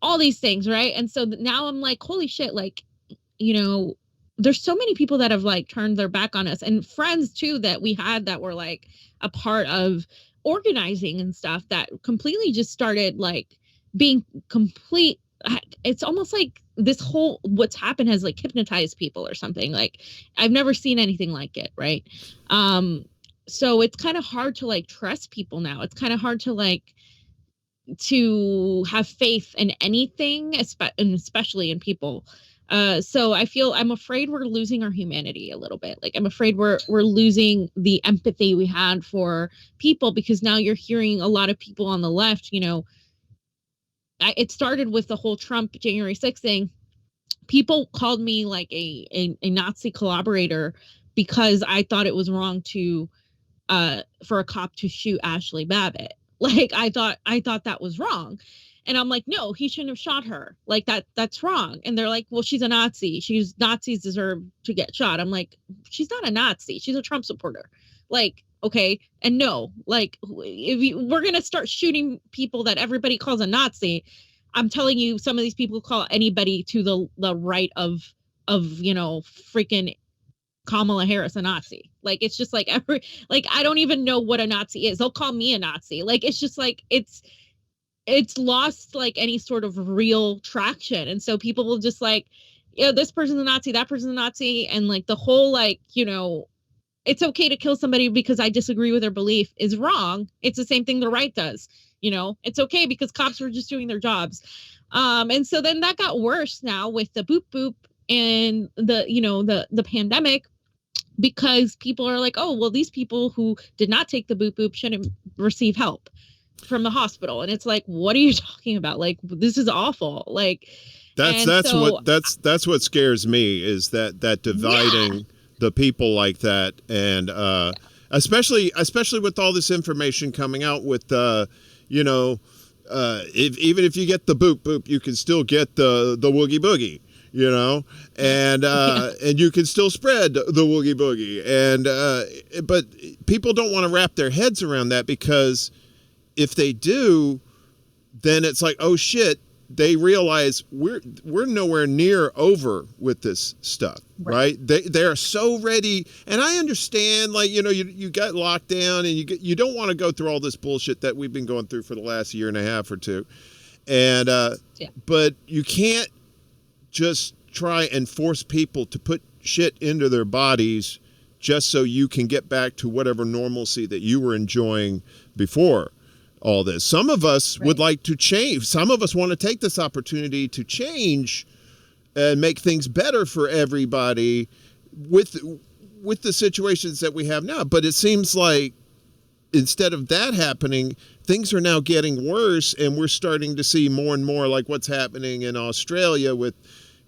all these things. Right. And so now I'm like, holy shit, like, there's so many people that have like turned their back on us and friends too that we had that were like a part of organizing and stuff that completely just started like being complete. It's almost like this whole what's happened has like hypnotized people or something. Like I've never seen anything like it. Right. So it's kind of hard to like trust people now. It's kind of hard to like to have faith in anything, especially in people. So I'm afraid we're losing our humanity a little bit. Like I'm afraid we're losing the empathy we had for people because now you're hearing a lot of people on the left, it started with the whole Trump January 6th thing. People called me like a Nazi collaborator because I thought it was wrong to for a cop to shoot Ashley Babbitt. Like I thought that was wrong. And I'm like, no, he shouldn't have shot her. Like that's wrong. And they're like, well, she's a Nazi. Nazis deserve to get shot. I'm like, she's not a Nazi. She's a Trump supporter. Like, okay. And no, like if we're going to start shooting people that everybody calls a Nazi, I'm telling you, some of these people call anybody to the right of freaking Kamala Harris a Nazi. Like, it's just like I don't even know what a Nazi is. They'll call me a Nazi. Like, it's just like, it's lost like any sort of real traction. And so people will just like, this person's a Nazi, that person's a Nazi. And like the whole, like, it's okay to kill somebody because I disagree with their belief is wrong. It's the same thing the right does. It's okay because cops were just doing their jobs. And so then that got worse now with the boop boop and the pandemic, because people are like, oh, well, these people who did not take the boop boop shouldn't receive help from the hospital. And it's like, what are you talking about? Like, this is awful. Like, that's what scares me is that dividing the people like that. And especially with all this information coming out with even if you get the boop boop, you can still get the woogie boogie, and you can still spread the woogie boogie. And but people don't want to wrap their heads around that, because if they do, then it's like, oh shit, they realize we're nowhere near over with this stuff, right? They are so ready, and I understand, like, you know, you got locked down, and you don't want to go through all this bullshit that we've been going through for the last year and a half or two, and but you can't just try and force people to put shit into their bodies just so you can get back to whatever normalcy that you were enjoying before all this. Some of us would like to change. Some of us want to take this opportunity to change and make things better for everybody with the situations that we have now. But it seems like instead of that happening, things are now getting worse, and we're starting to see more and more like what's happening in Australia with,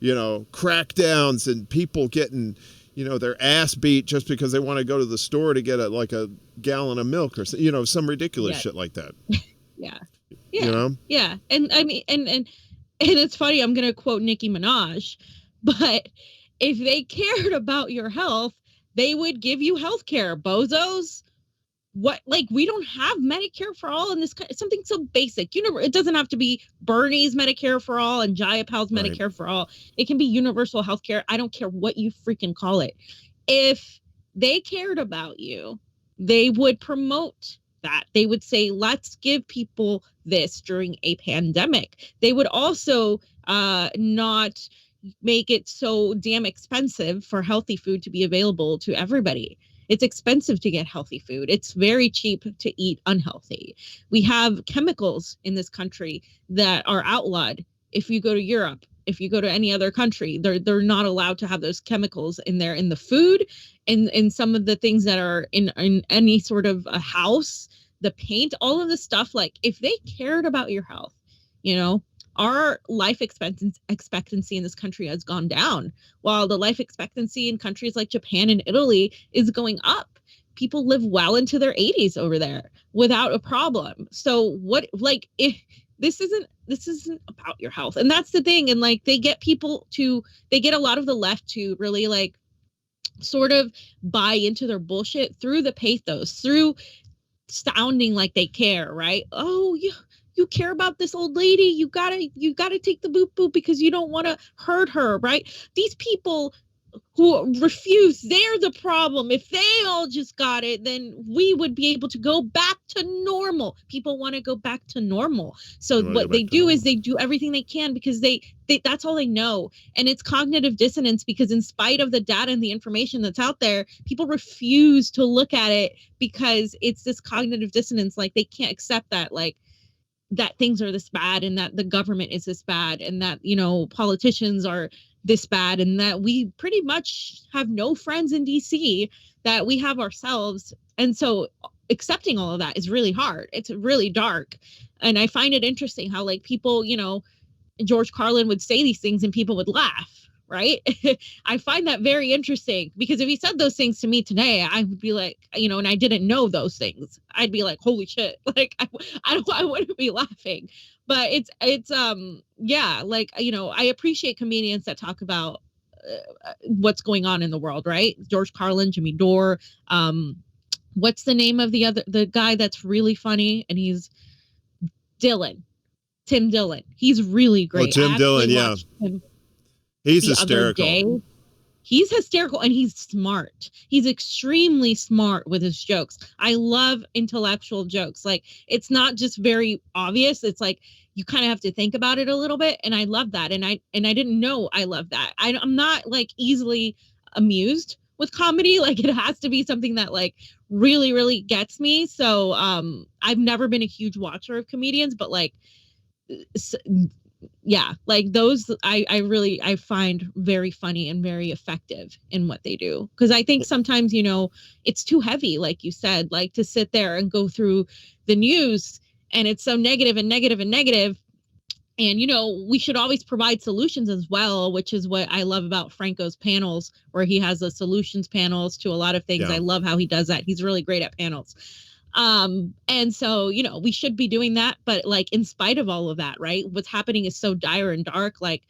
you know, crackdowns and people getting, you know, their ass beat just because they want to go to the store to get a gallon of milk or, you know, some ridiculous shit like that. Yeah. You know? Yeah. And I mean, and it's funny, I'm going to quote Nicki Minaj, but if they cared about your health, they would give you health care, bozos. What, like, we don't have Medicare for all in this country. Something so basic. You know, it doesn't have to be Bernie's Medicare for all and Jayapal's Medicare for all. It can be universal health care. I don't care what you freaking call it. If they cared about you, they would promote that. They would say, let's give people this during a pandemic. They would also not make it so damn expensive for healthy food to be available to everybody. It's expensive to get healthy food. It's very cheap to eat unhealthy. We have chemicals in this country that are outlawed. If you go to Europe, if you go to any other country, they're not allowed to have those chemicals in there, in the food, in some of the things that are in any sort of a house, the paint, all of the stuff. Like, if they cared about your health, you know, our life expectancy in this country has gone down, while the life expectancy in countries like Japan and Italy is going up. People live well into their 80s over there without a problem. So what, like, if this isn't about your health, and that's the thing. And like, they get a lot of the left to really like sort of buy into their bullshit through the pathos, through sounding like they care, right? Oh, you care about this old lady, you gotta take the boop boop because you don't want to hurt her, right? These people who refuse, they're the problem. If they all just got it, then we would be able to go back to normal. People want to go back to normal. So what they do is they do everything they can because they that's all they know. And it's cognitive dissonance, because in spite of the data and the information that's out there, people refuse to look at it because it's this cognitive dissonance. Like, they can't accept that, like, that things are this bad, and that the government is this bad, and that, you know, politicians are this bad, and that we pretty much have no friends in DC, that we have ourselves. And so accepting all of that is really hard. It's really dark. And I find it interesting how, like, people, you know, George Carlin would say these things and people would laugh, right? I find that very interesting, because if he said those things to me today, I would be like, you know, and I didn't know those things, I'd be like, holy shit. Like, I wouldn't be laughing. But it's yeah, like, you know, I appreciate comedians that talk about what's going on in the world, right? George Carlin, Jimmy Dore, what's the name of the guy that's really funny, and he's Tim Dillon. He's really great. Tim Dillon, yeah. He's hysterical. He's hysterical, and he's smart. He's extremely smart with his jokes. I love intellectual jokes. Like, it's not just very obvious. It's like you kind of have to think about it a little bit, and I love that. And I didn't know I love that. I'm not like easily amused with comedy. Like, it has to be something that like really, really gets me. So I've never been a huge watcher of comedians, but like, yeah, like those I find very funny and very effective in what they do. Because I think sometimes, you know, it's too heavy, like you said, like to sit there and go through the news, and it's so negative and negative and negative. And, you know, we should always provide solutions as well, which is what I love about Franco's panels, where he has the solutions panels to a lot of things. Yeah. I love how he does that. He's really great at panels. And so, you know, we should be doing that. But like, in spite of all of that, right, what's happening is so dire and dark. Like,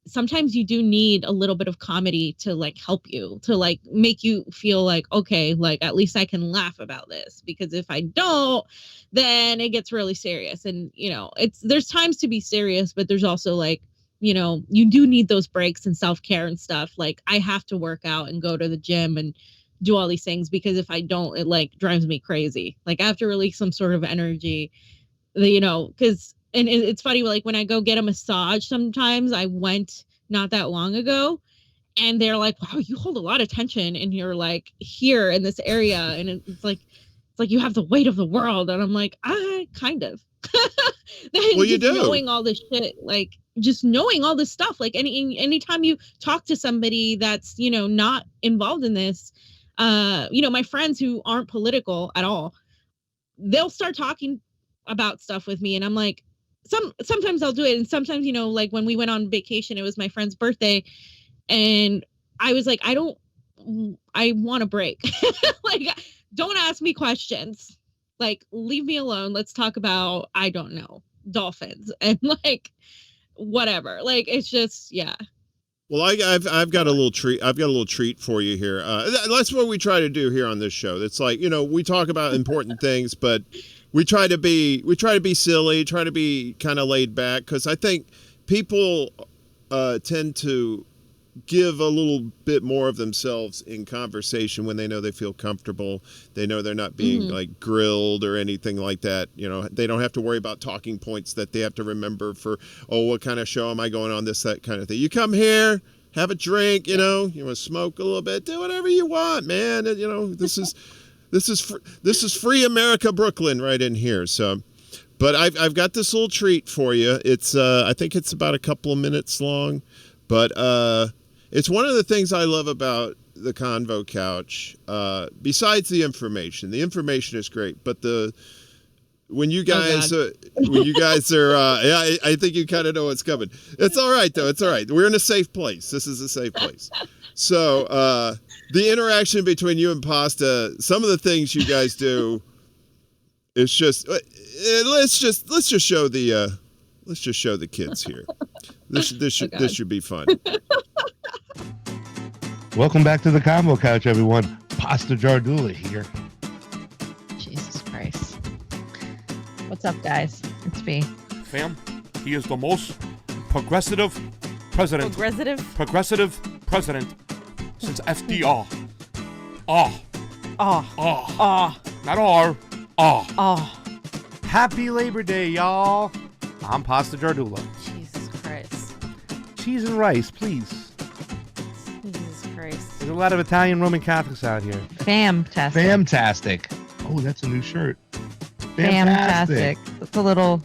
sometimes you do need a little bit of comedy to like help you, to like make you feel like, okay, like at least I can laugh about this, because if I don't, then it gets really serious. And, you know, there's times to be serious, but there's also like, you know, you do need those breaks and self-care and stuff. Like I have to work out and go to the gym and do all these things, because if I don't, it like drives me crazy. Like I have to release some sort of energy, you know, because, and it's funny, like when I go get a massage, sometimes I went not that long ago, and they're like, wow, you hold a lot of tension and you're like here in this area. And it's like you have the weight of the world. And I'm like, kind of. Well, you do. Knowing all this shit, like just knowing all this stuff, like anytime you talk to somebody that's, you know, not involved in this, you know, my friends who aren't political at all, they'll start talking about stuff with me. And I'm like, sometimes I'll do it. And sometimes, you know, like when we went on vacation, it was my friend's birthday. And I was like, I want a break. Like, don't ask me questions. Like, leave me alone. Let's talk about, I don't know, dolphins and like whatever. Like, it's just, yeah. Well, I've got a little treat. I've got a little treat for you here. That's what we try to do here on this show. It's like, you know, we talk about important things, but we try to be silly, try to be kind of laid back, because I think people tend to give a little bit more of themselves in conversation when they know they feel comfortable. They know they're not being like grilled or anything like that. You know, they don't have to worry about talking points that they have to remember for, oh, what kind of show am I going on, this, that kind of thing. You come here, have a drink, you know, you want to smoke a little bit, do whatever you want, man. You know, this is free America, Brooklyn right in here. So, but I've got this little treat for you. It's I think it's about a couple of minutes long, but it's one of the things I love about the Convo Couch. Besides the information is great, but when you guys are, yeah, I think you kind of know what's coming. It's all right though. It's all right. We're in a safe place. This is a safe place. So the interaction between you and Pasta, some of the things you guys do, it's just let's just show the kids here. This should be fun. Welcome back to the Convo Couch, everyone. Pasta Jardula here. Jesus Christ. What's up, guys? It's me. Fam, he is the most progressive president since FDR. Not R. Happy Labor Day, y'all. I'm Pasta Jardula. Jesus Christ. Cheese and rice, please. Jesus Christ. There's a lot of Italian Roman Catholics out here. Fantastic. Oh, that's a new shirt. Fantastic. That's a little...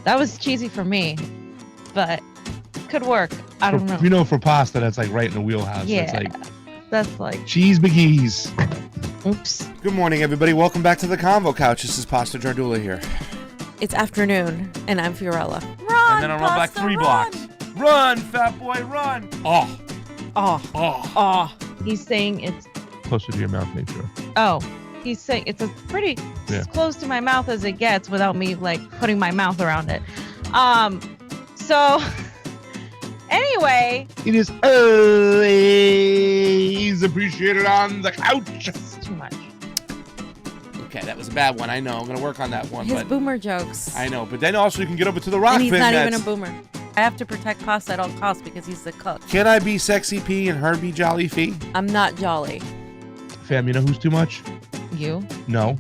That was cheesy for me, but could work. I don't know. You know, for pasta, that's like right in the wheelhouse. Yeah. That's like... Cheese McGee's. Oops. Good morning, everybody. Welcome back to the Convo Couch. This is Pasta Jardula here. It's afternoon, and I'm Fiorella. Run, and then I'll run back 3 blocks. Run, fat boy, run. He's saying it's... Closer to your mouth, make sure. Oh. He's saying it's a pretty as close to my mouth as it gets without me like putting my mouth around it. So anyway, it is always appreciated on the couch. It's too much. Okay, that was a bad one. I know. I'm gonna work on that one. His boomer jokes. I know, but then also you can get over to the rock. And he's bin not even a boomer. I have to protect Pasta at all costs because he's the cook. Can I be Sexy P and her be Jolly Fee? I'm not jolly. Fam, you know who's too much? You? No.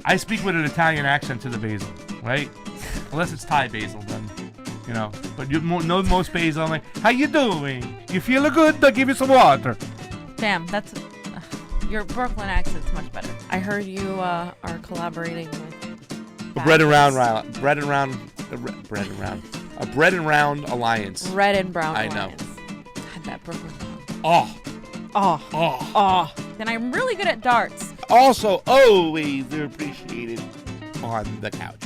I speak with an Italian accent to the basil, right? Unless it's Thai basil, then, you know. But you know most basil, I'm like, how you doing? You feeling good? I'll give you some water. Damn, that's... your Brooklyn accent's much better. I heard you are collaborating with... A bread and round alliance. A bread and round alliance. Red and brown I alliance. know. God, that Brooklyn... Then I'm really good at darts. Also, always appreciated on the couch.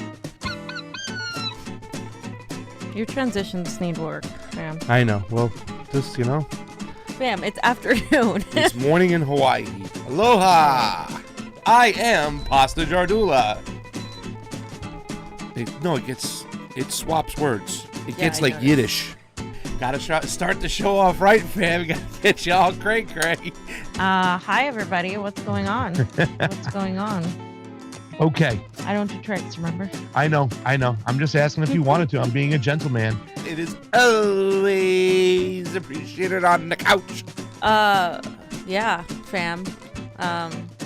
Your transitions need work, fam. I know. Well, just, you know. Fam, it's afternoon. It's morning in Hawaii. Aloha! I am Pasta Jardula. It swaps words. It gets like Yiddish. Gotta start the show off right, fam. Gotta get you all cray. Hi, everybody. What's going on? What's going on? Okay. I don't do tricks, remember? I know. I'm just asking if you wanted to. I'm being a gentleman. It is always appreciated on the couch. Yeah, fam.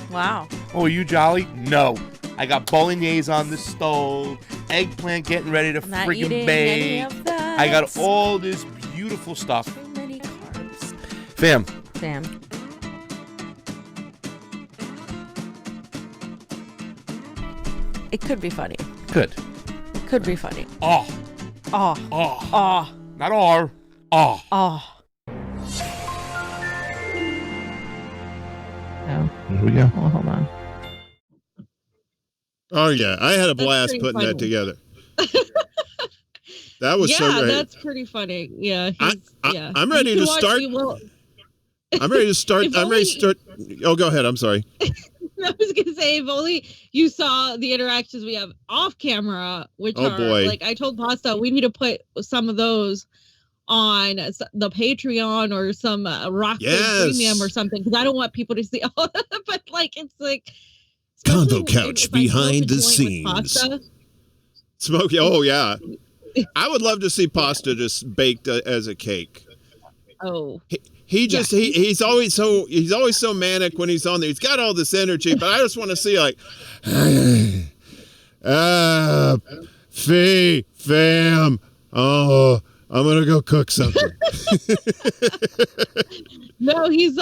Wow. Oh, are you jolly? No. I got bolognese on the stove, eggplant getting ready to Not friggin' eating bake. any of that. I got all this beautiful stuff. Too many carbs. Fam. It could be funny. Good. Could be funny. Oh. Not R. Oh. Oh. Here we go. Oh, hold on. Oh yeah, I had a blast pretty putting funny. that together. That was so great. That's pretty funny. Yeah, I'm ready to start. I'm ready to start. I'm ready to start. Oh, go ahead. I'm sorry. I was gonna say, if only you saw the interactions we have off camera, which Oh, are boy. like I told Pasta, we need to put some of those on the Patreon or some Rock Premium or something, because I don't want people to see all but like it's like Convo Couch behind the scenes. Smoky. Oh yeah, I would love to see pasta just baked as a cake. Oh. He's always so manic when he's on there. He's got all this energy, but I just want to see like, fam. Oh, I'm gonna go cook something. No, he's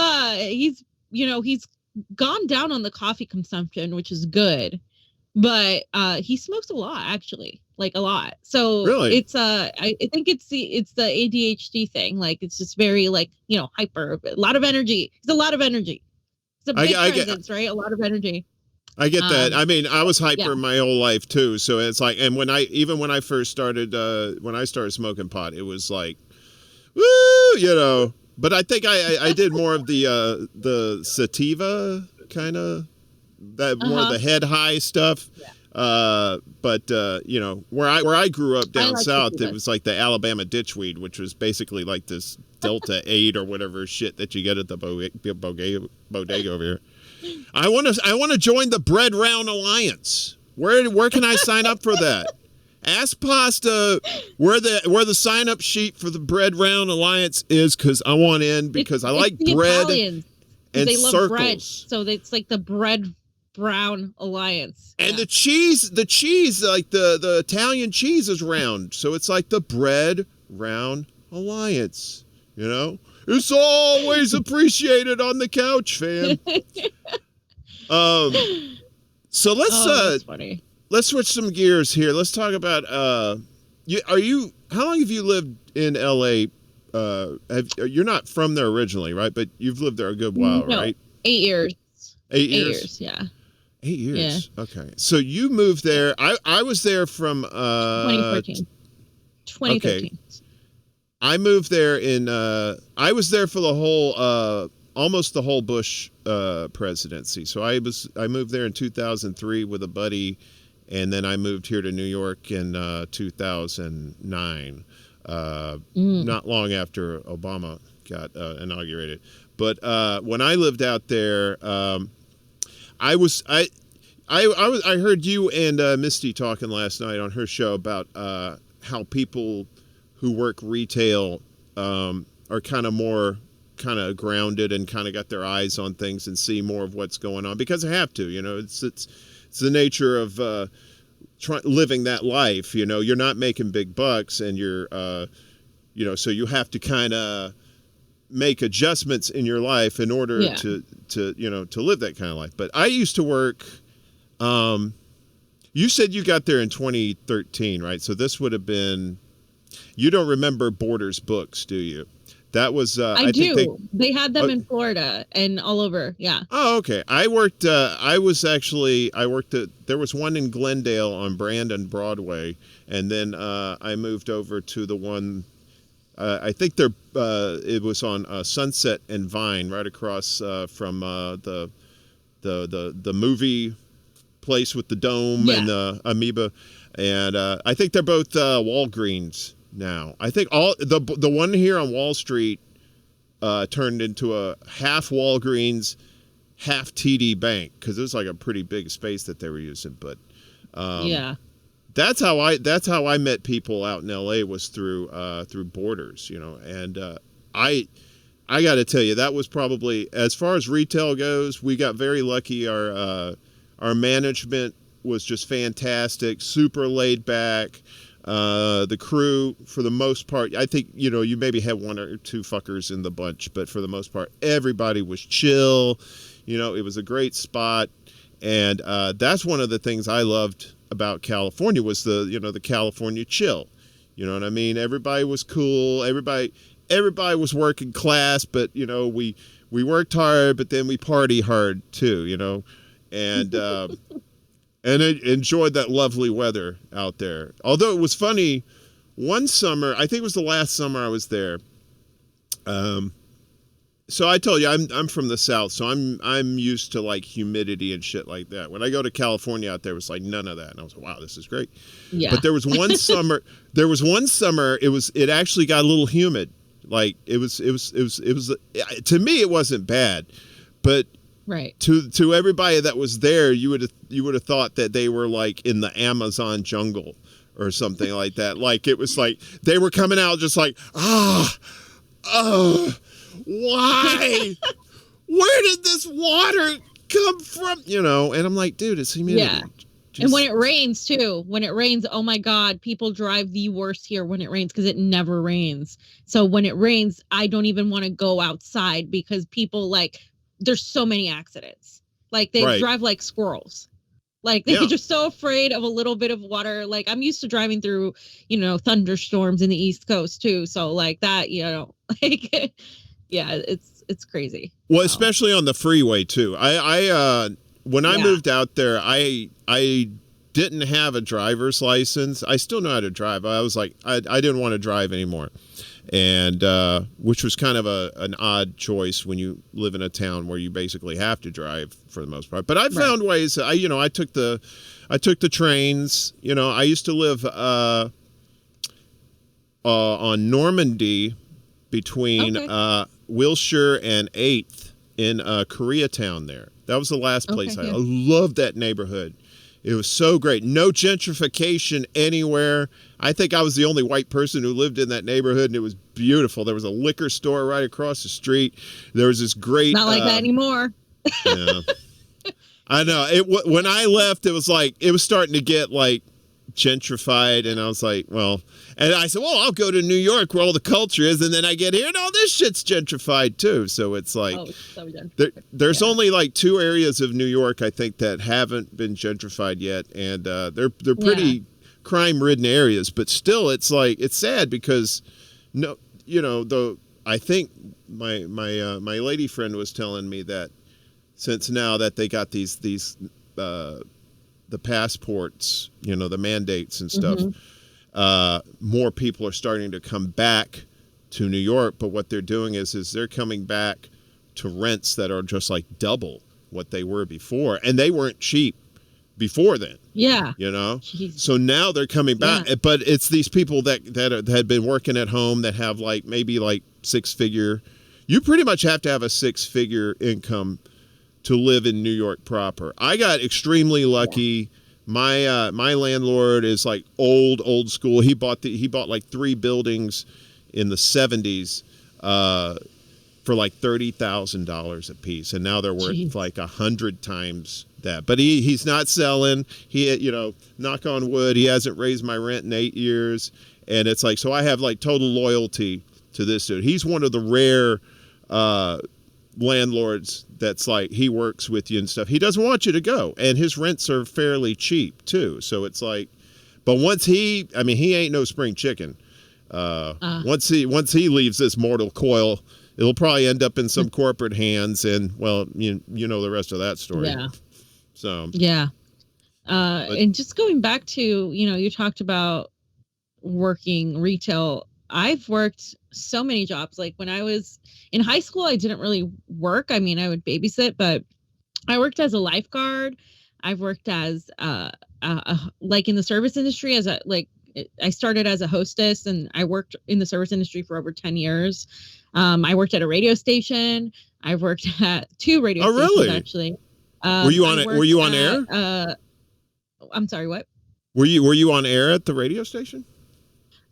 gone down on the coffee consumption, which is good, but he smokes a lot, actually, like a lot. So really, it's I think it's the ADHD thing. Like it's just very like hyper, a lot of energy. It's a lot of energy. It's a big presence, right? A lot of energy. I get that. I mean, I was hyper my whole life too. So it's like, and when I first started, when I started smoking pot, it was like, woo, But I think I did more of the sativa kind of more of the head high stuff. But where I grew up down south, it was like the Alabama ditchweed, which was basically like this Delta 8 or whatever shit that you get at the bodega over here. I want to join the Bread Round Alliance. Where can I sign up for that? Ask Pasta where the sign up sheet for the Bread Round Alliance is, because I want in, because I like bread Italians, and they circles. love bread, so it's like the Bread Brown Alliance. And the cheese, like the Italian cheese is round, so it's like the Bread Round Alliance. It's always appreciated on the couch, fam. So that's funny. Let's switch some gears here. Let's talk about how long have you lived in LA? You're not from there originally, right? But you've lived there a good while, right? 8 years. 8 years? Yeah. 8 years. Yeah. Okay. So you moved there. I was there from 2013. 2013. Okay. I moved there I was there for the whole almost the whole Bush presidency. So I moved there in 2003 with a buddy, and then I moved here to New York in 2009, not long after Obama got inaugurated. But when I lived out there, I heard you and Misty talking last night on her show about how people who work retail are kind of more grounded and kind of got their eyes on things and see more of what's going on, because they have to. It's the nature of living that life. You're not making big bucks, and you're so you have to kind of make adjustments in your life in order to live that kind of life. But I used to work. You said you got there in 2013, right? So this would have been. You don't remember Borders Books, do you? That was I do. Think they had them in Florida and all over. Yeah. Oh, okay. I worked. There was one in Glendale on Brandon Broadway, and then I moved over to the one. I think it was on Sunset and Vine, right across from the movie place with the dome and the amoeba, and I think they're both Walgreens. now. I think all the one here on Wall Street turned into a half Walgreens, half TD Bank, because it was like a pretty big space that they were using. But yeah, that's how I met people out in LA, was through Borders, you know. And I got to tell you, that was probably, as far as retail goes, we got very lucky. Our management was just fantastic, super laid back. The crew, for the most part, I think, you know, you maybe had one or two fuckers in the bunch, but for the most part, everybody was chill. You know, it was a great spot. And that's one of the things I loved about California, was the California chill. You know what I mean? Everybody was cool. Everybody was working class, but, you know, we worked hard, but then we party hard too, you know, and and I enjoyed that lovely weather out there. Although it was funny, one summer, I think it was the last summer I was there. So I told you, I'm from the South, so I'm used to like humidity and shit like that. When I go to California out there, it was like none of that, and I was like, wow, this is great. Yeah. But there was one summer. It actually got a little humid. Like it was. To me, it wasn't bad, but right. To everybody that was there, you would have thought that they were like in the Amazon jungle or something like that. Like it was like they were coming out just like, why? Where did this water come from? You know, and I'm like, dude, it's humidity. Yeah. And when it rains too, oh my God, people drive the worst here when it rains, because it never rains. So when it rains, I don't even want to go outside, because people, like, there's so many accidents. Like they drive like squirrels. Like they're just so afraid of a little bit of water. Like I'm used to driving through, you know, thunderstorms in the East Coast too. So like that, you know, like, yeah, it's crazy. Well, especially on the freeway too. When I moved out there, I didn't have a driver's license. I still know how to drive. I was like, I didn't want to drive anymore. And which was kind of an odd choice when you live in a town where you basically have to drive for the most part. But I found ways. I took the trains. You know, I used to live on Normandy between Wilshire and 8th in Koreatown there. That was the last place. I loved that neighborhood. It was so great. No gentrification anywhere. I think I was the only white person who lived in that neighborhood, and it was beautiful. There was a liquor store right across the street. There was this great... Not like that anymore. Yeah. I know. When I left, it was like, it was starting to get like gentrified, and I was like, well... And I said, well, I'll go to New York where all the culture is, and then I get here, and all this shit's gentrified too. So it's like, there's only like 2 areas of New York, I think, that haven't been gentrified yet, and they're pretty crime-ridden areas. But still, it's like, it's sad because, I think my lady friend was telling me that since now that they got these the passports, you know, the mandates and stuff. Mm-hmm. More people are starting to come back to New York, but what they're doing is they're coming back to rents that are just like double what they were before, and they weren't cheap before then. Yeah, you know. Jeez. So now they're coming back, but it's these people that had been working at home that have like maybe like 6-figure. You pretty much have to have a 6-figure income to live in New York proper. I got extremely lucky. Yeah. My landlord is like old school. He bought like 3 buildings in the 70s for like $30,000 a piece, and now they're worth like 100 times that. But he's not selling. He, you know, knock on wood, he hasn't raised my rent in 8 years, and it's like, so I have like total loyalty to this dude. He's one of the rare landlords that's like, he works with you and stuff. He doesn't want you to go, and his rents are fairly cheap too. So it's like, but once he ain't no spring chicken. Once he leaves this mortal coil, it'll probably end up in some corporate hands, and well, you know the rest of that story. Yeah. So yeah. And just going back to, you know, you talked about working retail. I've worked so many jobs. Like when I was in high school, I didn't really work. I mean, I would babysit, but I worked as a lifeguard. I've worked as like in the service industry as a like I started as a hostess, and I worked in the service industry for over 10 years. I worked at a radio station. I've worked at 2 radio stations, actually. Were you on air? I'm sorry, what? Were you on air at the radio station?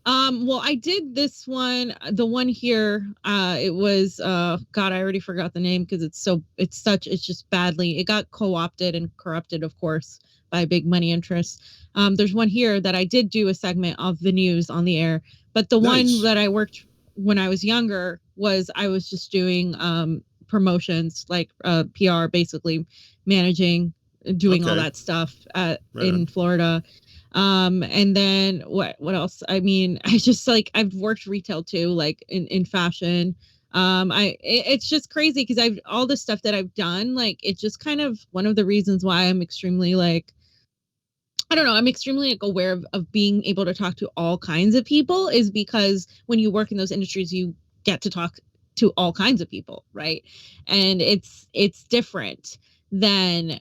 Well, I did this one, the one here. It was God, I already forgot the name because it's just badly. It got co-opted and corrupted, of course, by big money interests. There's one here that I did do a segment of the news on the air, but the one that I worked when I was younger I was just doing promotions, like PR, basically managing, doing all that stuff in Florida. And then what else? I mean, I just I've worked retail too, like in fashion. It's just crazy because all the stuff that I've done, like, it's just kind of one of the reasons why I'm extremely I'm extremely aware of being able to talk to all kinds of people, is because when you work in those industries, you get to talk to all kinds of people, right? And it's different than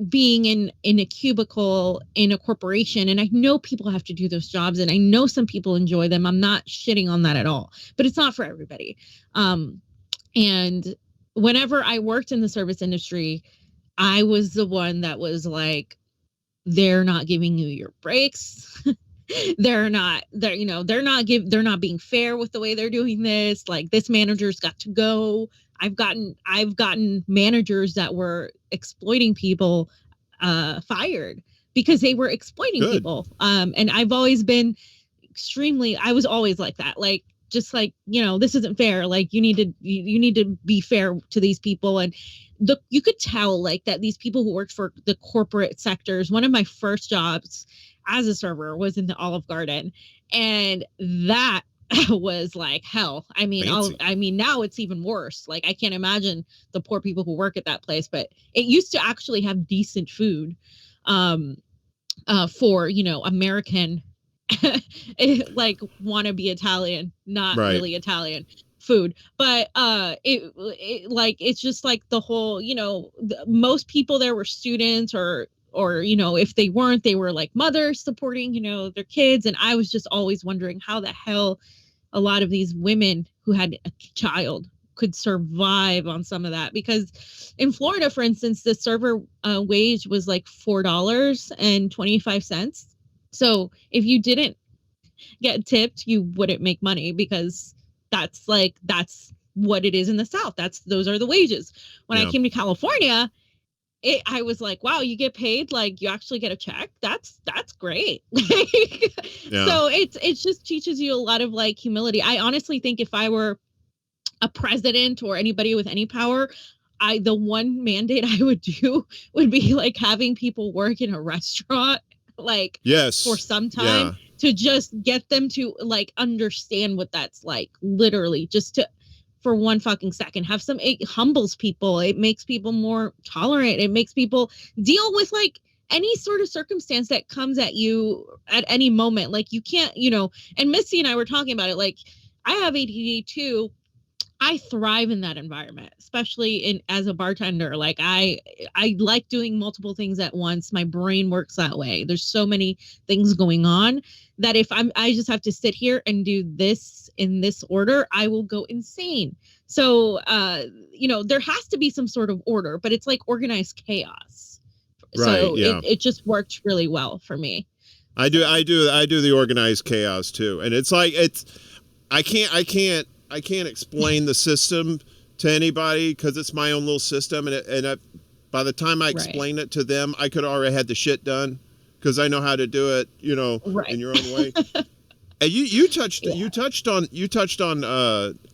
being in a cubicle in a corporation. And I know people have to do those jobs, and I know some people enjoy them. I'm not shitting on that at all, but it's not for everybody. And whenever I worked in the service industry, I was the one that was like, they're not giving you your breaks. They're not being fair with the way they're doing this. Like, this manager's got to go. I've gotten managers that were exploiting people fired because they were exploiting people. And I've always been I was always like that. Like, just like, this isn't fair. Like, you need to be fair to these people. And you could tell, like, that these people who worked for the corporate sectors, one of my first jobs as a server was in the Olive Garden, and that was like hell. I mean, now it's even worse. Like, I can't imagine the poor people who work at that place, but it used to actually have decent food for, American like wannabe Italian, not really Italian food. But it's just like the whole, most people there were students, or if they weren't, they were like mothers supporting, their kids. And I was just always wondering how the hell a lot of these women who had a child could survive on some of that. Because in Florida, for instance, the server wage was like $4.25. So if you didn't get tipped, you wouldn't make money, because that's what it is in the South. Those are the wages. When I came to California, I was like, wow, you get paid, like, you actually get a check. That's great. So it just teaches you a lot of, like, humility. I honestly think if I were a president or anybody with any power, the one mandate I would do would be like having people work in a restaurant, like, for some time, to just get them to, like, understand what that's like, literally, just to, for one fucking second, it humbles people. It makes people more tolerant. It makes people deal with, like, any sort of circumstance that comes at you at any moment. Like, you can't, and Missy and I were talking about it. Like, I have ADD too. I thrive in that environment, especially as a bartender. Like, I like doing multiple things at once. My brain works that way. There's so many things going on that if I just have to sit here and do this in this order, I will go insane. So, there has to be some sort of order, but it's like organized chaos. So it just worked really well for me. I do the organized chaos too. And it's like, I can't explain the system to anybody, because it's my own little system. By the time I explain it to them, I could already had the shit done, because I know how to do it, in your own way. And you touched on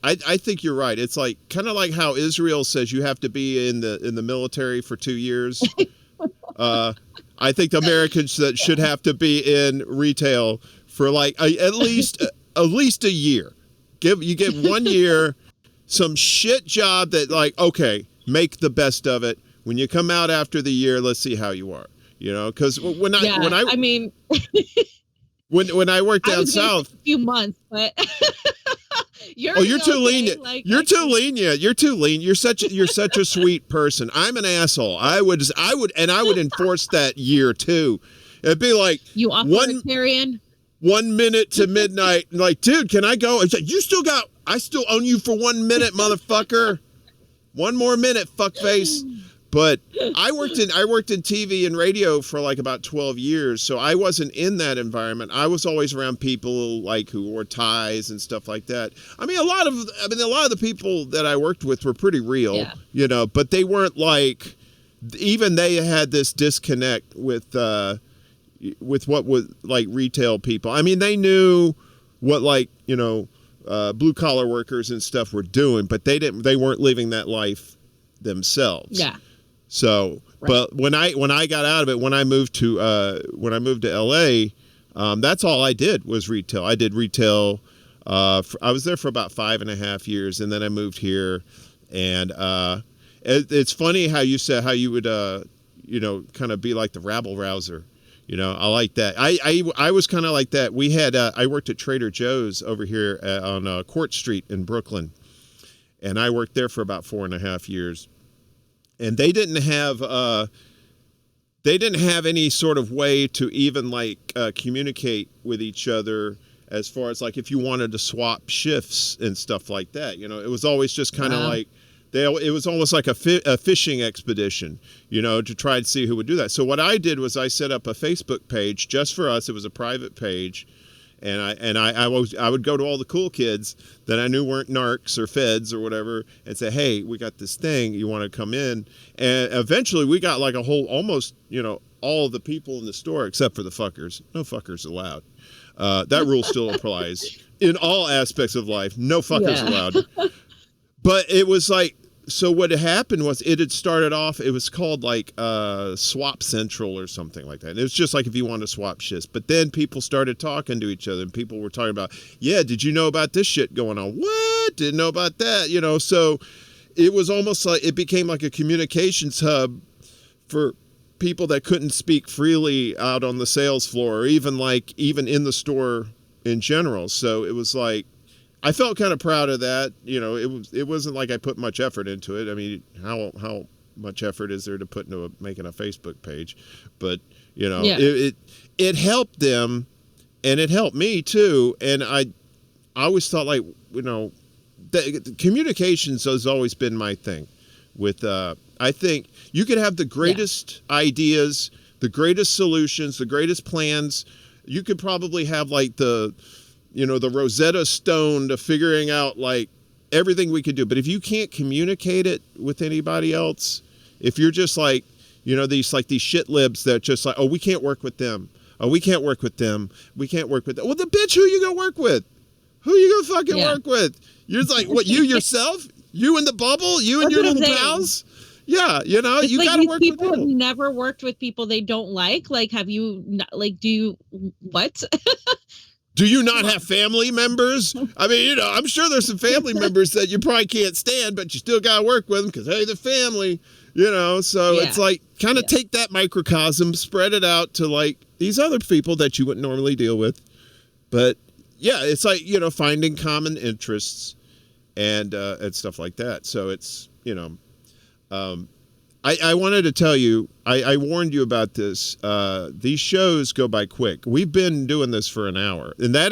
I think you're right. It's like kind of like how Israel says you have to be in the military for 2 years. I think the Americans that should have to be in retail for like at least a year. Give 1 year, some shit job that, like, okay, make the best of it. When you come out after the year, let's see how you are. Because when I worked down south, a few months, but you're too lenient. Like, you're too lenient. You're too lenient. You're such a sweet person. I'm an asshole. I would enforce that year too. It'd be like you authoritarian. 1 minute to midnight. And like, dude, can I go? It's like, I still own you for 1 minute, motherfucker. 1 more minute, fuckface. But I worked in TV and radio for like about 12 years, so I wasn't in that environment. I was always around people like who wore ties and stuff like that. I mean, a lot of the people that I worked with were pretty real, you know, but they weren't like, even they had this disconnect with what was like retail people. I mean, they knew what, like, you know, blue collar workers and stuff were doing, but they weren't living that life themselves. Yeah. So, right. But when I got out of it, when I moved to LA, that's all I did was retail. I did retail. I was there for about 5.5 years, and then I moved here. And it's funny how you said how you would, you know, kind of be like the rabble rouser. You know, I like that. I was kind of like that. We had I worked at Trader Joe's over here on Court Street in Brooklyn, and I worked there for about 4.5 years. And they didn't have any sort of way to even like communicate with each other as far as like if you wanted to swap shifts and stuff like that. You know, it was always just kind of like it was almost like a fishing expedition, you know, to try and see who would do that. So what I did was I set up a Facebook page just for us. It was a private page. And I would go to all the cool kids that I knew weren't narcs or feds or whatever and say, hey, we got this thing. You want to come in? And eventually we got like a whole, almost, you know, all of the people in the store except for the fuckers. No fuckers allowed. That rule still applies in all aspects of life. No fuckers allowed. But it was like, so what had happened was it had started off, it was called like Swap Central or something like that. It was just like if you want to swap shifts. But then people started talking to each other and people were talking about, yeah, did you know about this shit going on? What? Didn't know about that, you know? So it was almost like it became like a communications hub for people that couldn't speak freely out on the sales floor or even in the store in general. So it was like, I felt kind of proud of that. You know, it wasn't like I put much effort into it. I mean, how much effort is there to put into making a Facebook page? But, you know, it helped them and it helped me too. And I always thought, like, you know, communications has always been my thing with, I think you could have the greatest ideas, the greatest solutions, the greatest plans. You could probably have like the Rosetta Stone to figuring out like everything we could do. But if you can't communicate it with anybody else, if you're just like, you know, these shit libs that just like, oh, we can't work with them. Oh, we can't work with them. We can't work with them. Well, the bitch, who you gonna work with? Who you gonna fucking work with? You're like, what, you yourself? You in the bubble? You and your little pals? Yeah, you know, you gotta work with people. People have never worked with people they don't like. Like, have you, like, do you, what? Do you not have family members? I mean, you know, I'm sure there's some family members that you probably can't stand, but you still got to work with them because, hey, the family, you know. So it's like kind of take that microcosm, spread it out to like these other people that you wouldn't normally deal with. But yeah, it's like, you know, finding common interests and stuff like that. So it's, you know, I wanted to tell you, I warned you about this. These shows go by quick. We've been doing this for an hour, and that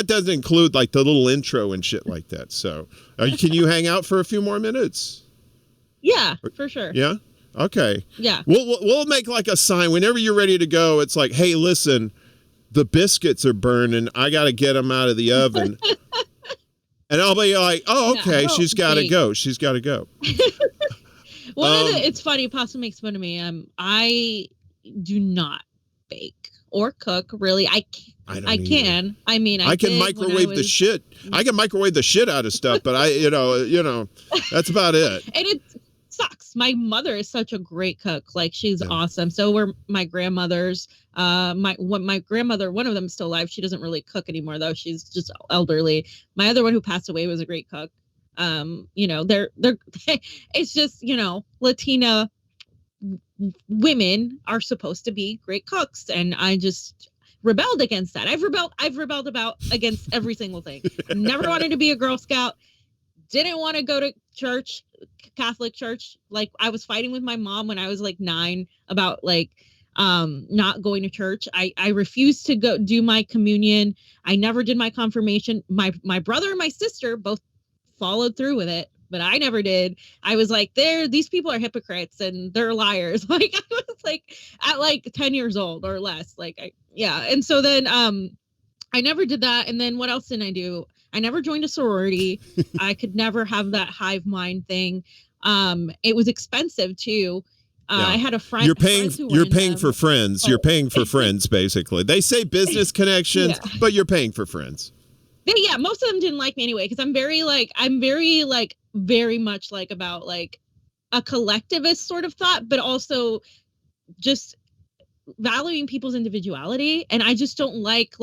doesn't include like the little intro and shit like that. So can you hang out for a few more minutes? Yeah, for sure. Yeah? Okay. Yeah. We'll make like a sign whenever you're ready to go. It's like, hey, listen, the biscuits are burning. I got to get them out of the oven. And I'll be like, oh, okay, she's got to go. She's got to go. It's funny. Pasta makes fun of me. I do not bake or cook. Really, I can. I mean, I can microwave the shit. I can microwave the shit out of stuff, but you know, that's about it. And it sucks. My mother is such a great cook. Like, she's awesome. So were my grandmothers. My grandmother, one of them is still alive. She doesn't really cook anymore though. She's just elderly. My other one who passed away was a great cook. You know, they're it's just, you know, Latina women are supposed to be great cooks, and I just rebelled against that. I've rebelled against every single thing. Never wanted to be a Girl Scout. Didn't want to go to church, Catholic church. Like, I was fighting with my mom when I was like 9 about like not going to church. I refused to go do my communion. I never did my confirmation. My brother and my sister both followed through with it, but I never did. I was like, these people are hypocrites and they're liars. Like, I was like at like 10 years old or less. Like, and so then I never did that. And then what else didn't I do? I never joined a sorority. I could never have that hive mind thing. It was expensive too. I had a friend. You're paying for friends. You're paying for friends, basically. They say business connections, but you're paying for friends. But yeah, most of them didn't like me anyway, because I'm very much like about like a collectivist sort of thought, but also just valuing people's individuality. And I just don't like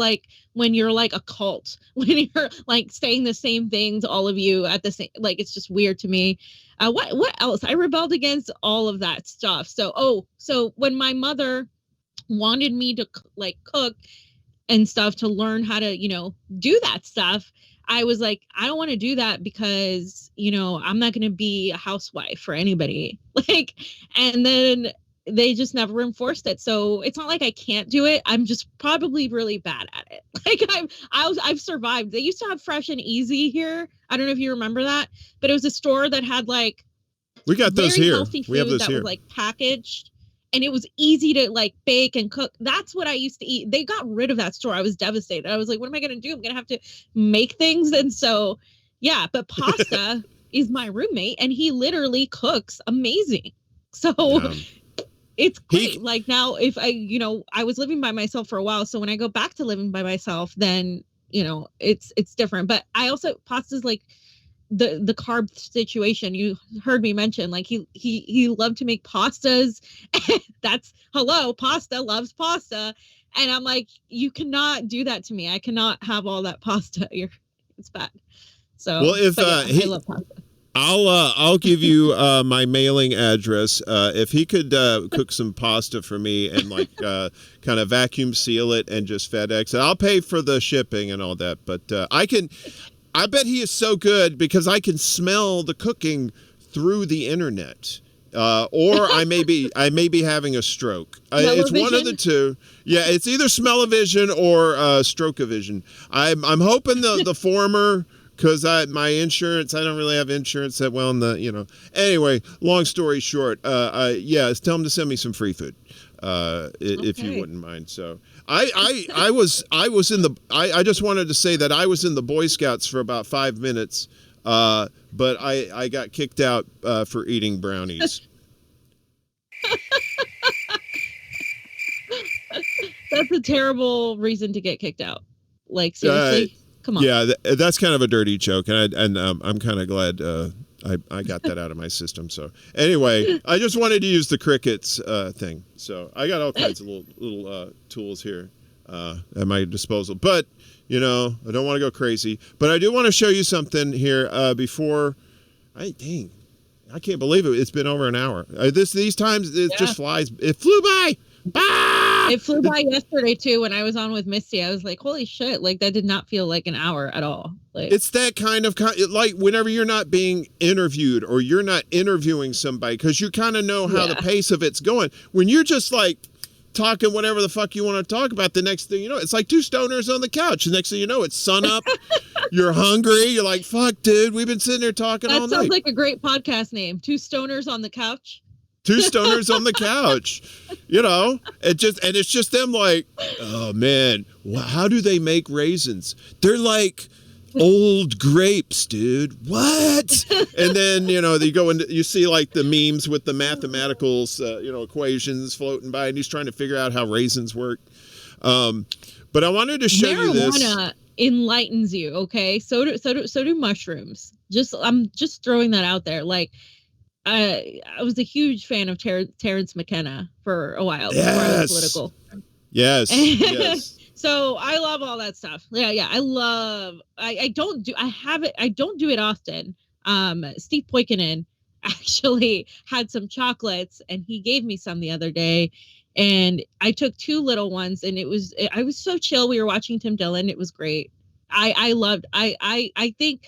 when you're like a cult, when you're like saying the same things, all of you at the same, like, it's just weird to me. What else? I rebelled against all of that stuff. So when my mother wanted me to like cook and stuff, to learn how to, do that stuff, I was like, I don't want to do that because, I'm not going to be a housewife for anybody. Like, and then they just never enforced it. So it's not like I can't do it. I'm just probably really bad at it. Like I've survived. They used to have Fresh and Easy here. I don't know if you remember that, but it was a store that had like, we got those here. We have those that here. Was like packaged, and it was easy to like bake and cook. That's what I used to eat. They got rid of that store. I was devastated. I was like, what am I going to do? I'm going to have to make things. And so, yeah, but Pasta is my roommate and he literally cooks amazing. So it's great. Like now, if I was living by myself for a while. So when I go back to living by myself, then, it's different. But I also, Pasta's like the carb situation. You heard me mention, like he loved to make pastas. That's pasta loves pasta. And I'm like, you cannot do that to me. I cannot have all that pasta. It's bad. So, well, if I love pasta. I'll give you my mailing address. If he could cook some pasta for me and like kind of vacuum seal it and just FedEx it, I'll pay for the shipping and all that. But I bet he is so good because I can smell the cooking through the internet. Or I may be having a stroke. It's one of the two. Yeah, it's either smell-o-vision or stroke-o-vision. I'm hoping the former. Because my insurance, I don't really have insurance that well Anyway, long story short, tell him to send me some free food, if you wouldn't mind. So I just wanted to say that I was in the Boy Scouts for about 5 minutes, but I got kicked out for eating brownies. That's a terrible reason to get kicked out. Like, seriously. Come on. Yeah, that's kind of a dirty joke, and I'm kind of glad I got that out of my system. So anyway, I just wanted to use the crickets thing. So I got all kinds of little tools here at my disposal. But I don't want to go crazy. But I do want to show you something here before. I can't believe it. It's been over an hour. These times it just flies. It flew by. It flew by yesterday too when I was on with Misty. I was like, holy shit, like that did not feel like an hour at all. Like, it's that kind of like whenever you're not being interviewed or you're not interviewing somebody, because you kind of know how the pace of it's going. When you're just like talking whatever the fuck you want to talk about, the next thing you know, it's like two stoners on the couch. The next thing you know, it's sun up. You're hungry. You're like, fuck, dude, we've been sitting there talking all night. That sounds like a great podcast name. Two Stoners on the Couch. Two stoners on the couch, it's just them like, oh man, how do they make raisins? They're like old grapes, dude. What? And then, they go into, you see like the memes with the mathematicals, equations floating by, and he's trying to figure out how raisins work. But I wanted to show you this. Marijuana enlightens you. Okay. So do mushrooms. I'm just throwing that out there. Like, I was a huge fan of Terrence McKenna for a while before I was political. Yes. So I love all that stuff. Yeah. I don't do it often. Steve Poikonen actually had some chocolates and he gave me some the other day, and I took 2 little ones, and I was so chill. We were watching Tim Dillon. It was great. I think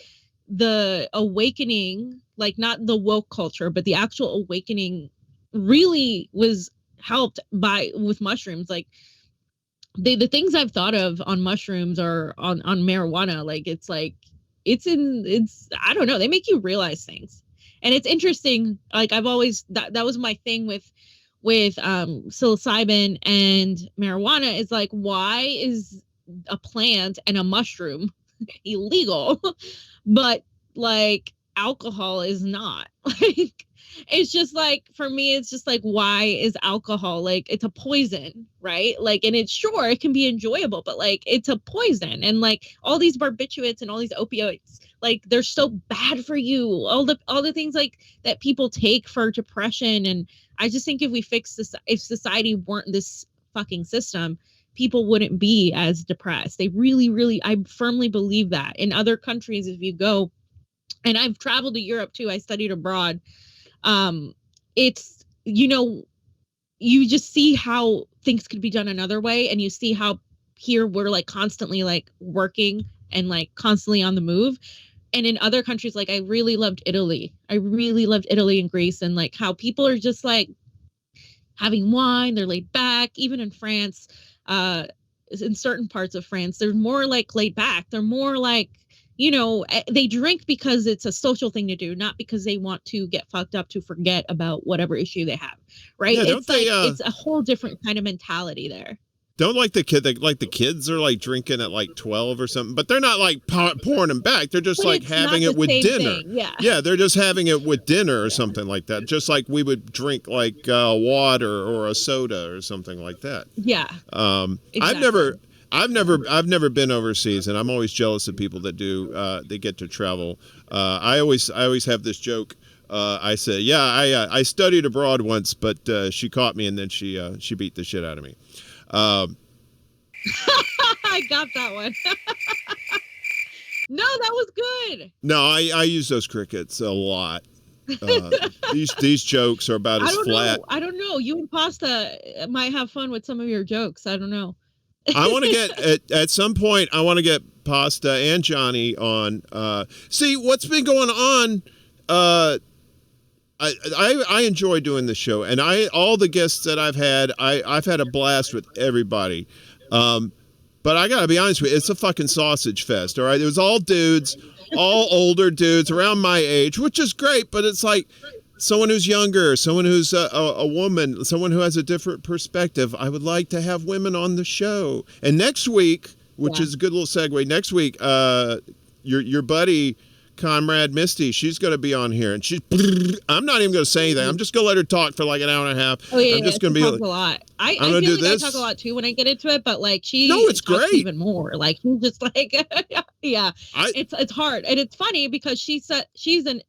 the awakening, like not the woke culture, but the actual awakening really was helped with mushrooms. Like the things I've thought of on mushrooms or on marijuana, like it's I don't know, they make you realize things. And it's interesting. Like I've always, that was my thing with psilocybin and marijuana, is like, why is a plant and a mushroom illegal, but like alcohol is not? Like, it's just like, for me, it's just like, why is alcohol, like, it's a poison, right? Like, and it's, sure, it can be enjoyable, but like, it's a poison. And like all these barbiturates and all these opioids, like, they're so bad for you. All the things like that people take for depression. And I just think if we fix this, if society weren't this fucking system, people wouldn't be as depressed. They really, really, I firmly believe that. In other countries, if you go, and I've traveled to Europe too, I studied abroad. It's, you know, you just see how things could be done another way. And you see how here we're like constantly like working and like constantly on the move. And in other countries, like I really loved Italy. I really loved Italy and Greece, and like how people are just like having wine, they're laid back. Even in France, in certain parts of France, they're more like laid back. They're more like, you know, they drink because it's a social thing to do, not because they want to get fucked up to forget about whatever issue they have, right? Yeah, It's like, it's a whole different kind of mentality there. Don't like the kid, like the kids are like drinking at like 12 or something, but they're not like pouring them back. They're just like having it with dinner. Yeah, they're just having it with dinner or something like that. Just like we would drink like water or a soda or something like that. Yeah. Exactly. I've never been overseas, and I'm always jealous of people that do. They get to travel. I always have this joke. I say, yeah, I studied abroad once, but she caught me, and then she beat the shit out of me. I got that one. No, that was good. No, I use those crickets a lot. These jokes are about as flat. I don't know. You and Pasta might have fun with some of your jokes. I don't know. I want to get at some point. I want to get Pasta and Johnny on. See what's been going on. I enjoy doing the show, and all the guests that I've had a blast with everybody. But I gotta be honest with you, it's a fucking sausage fest. All right, it was all dudes, all older dudes around my age, which is great. But it's like someone who's younger, someone who's a woman, someone who has a different perspective. I would like to have women on the show. And next week, which is a good little segue, next week, your buddy, comrade Misty, she's going to be on here, and I'm not even going to say anything. I'm just going to let her talk for like an hour and a half. Oh yeah, I'm just going to be like, a lot. I feel like I talk a lot too when I get into it, but like it's great. Even more. Like she's just like, yeah, it's hard, and it's funny because she said she said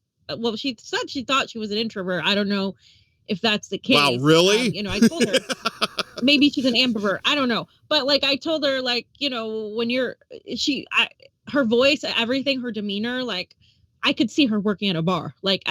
she thought she was an introvert. I don't know if that's the case. Wow, really? I told her maybe she's an ambivert. I don't know, but like I told her, like, when her voice, everything, her demeanor, like I could see her working at a bar. Like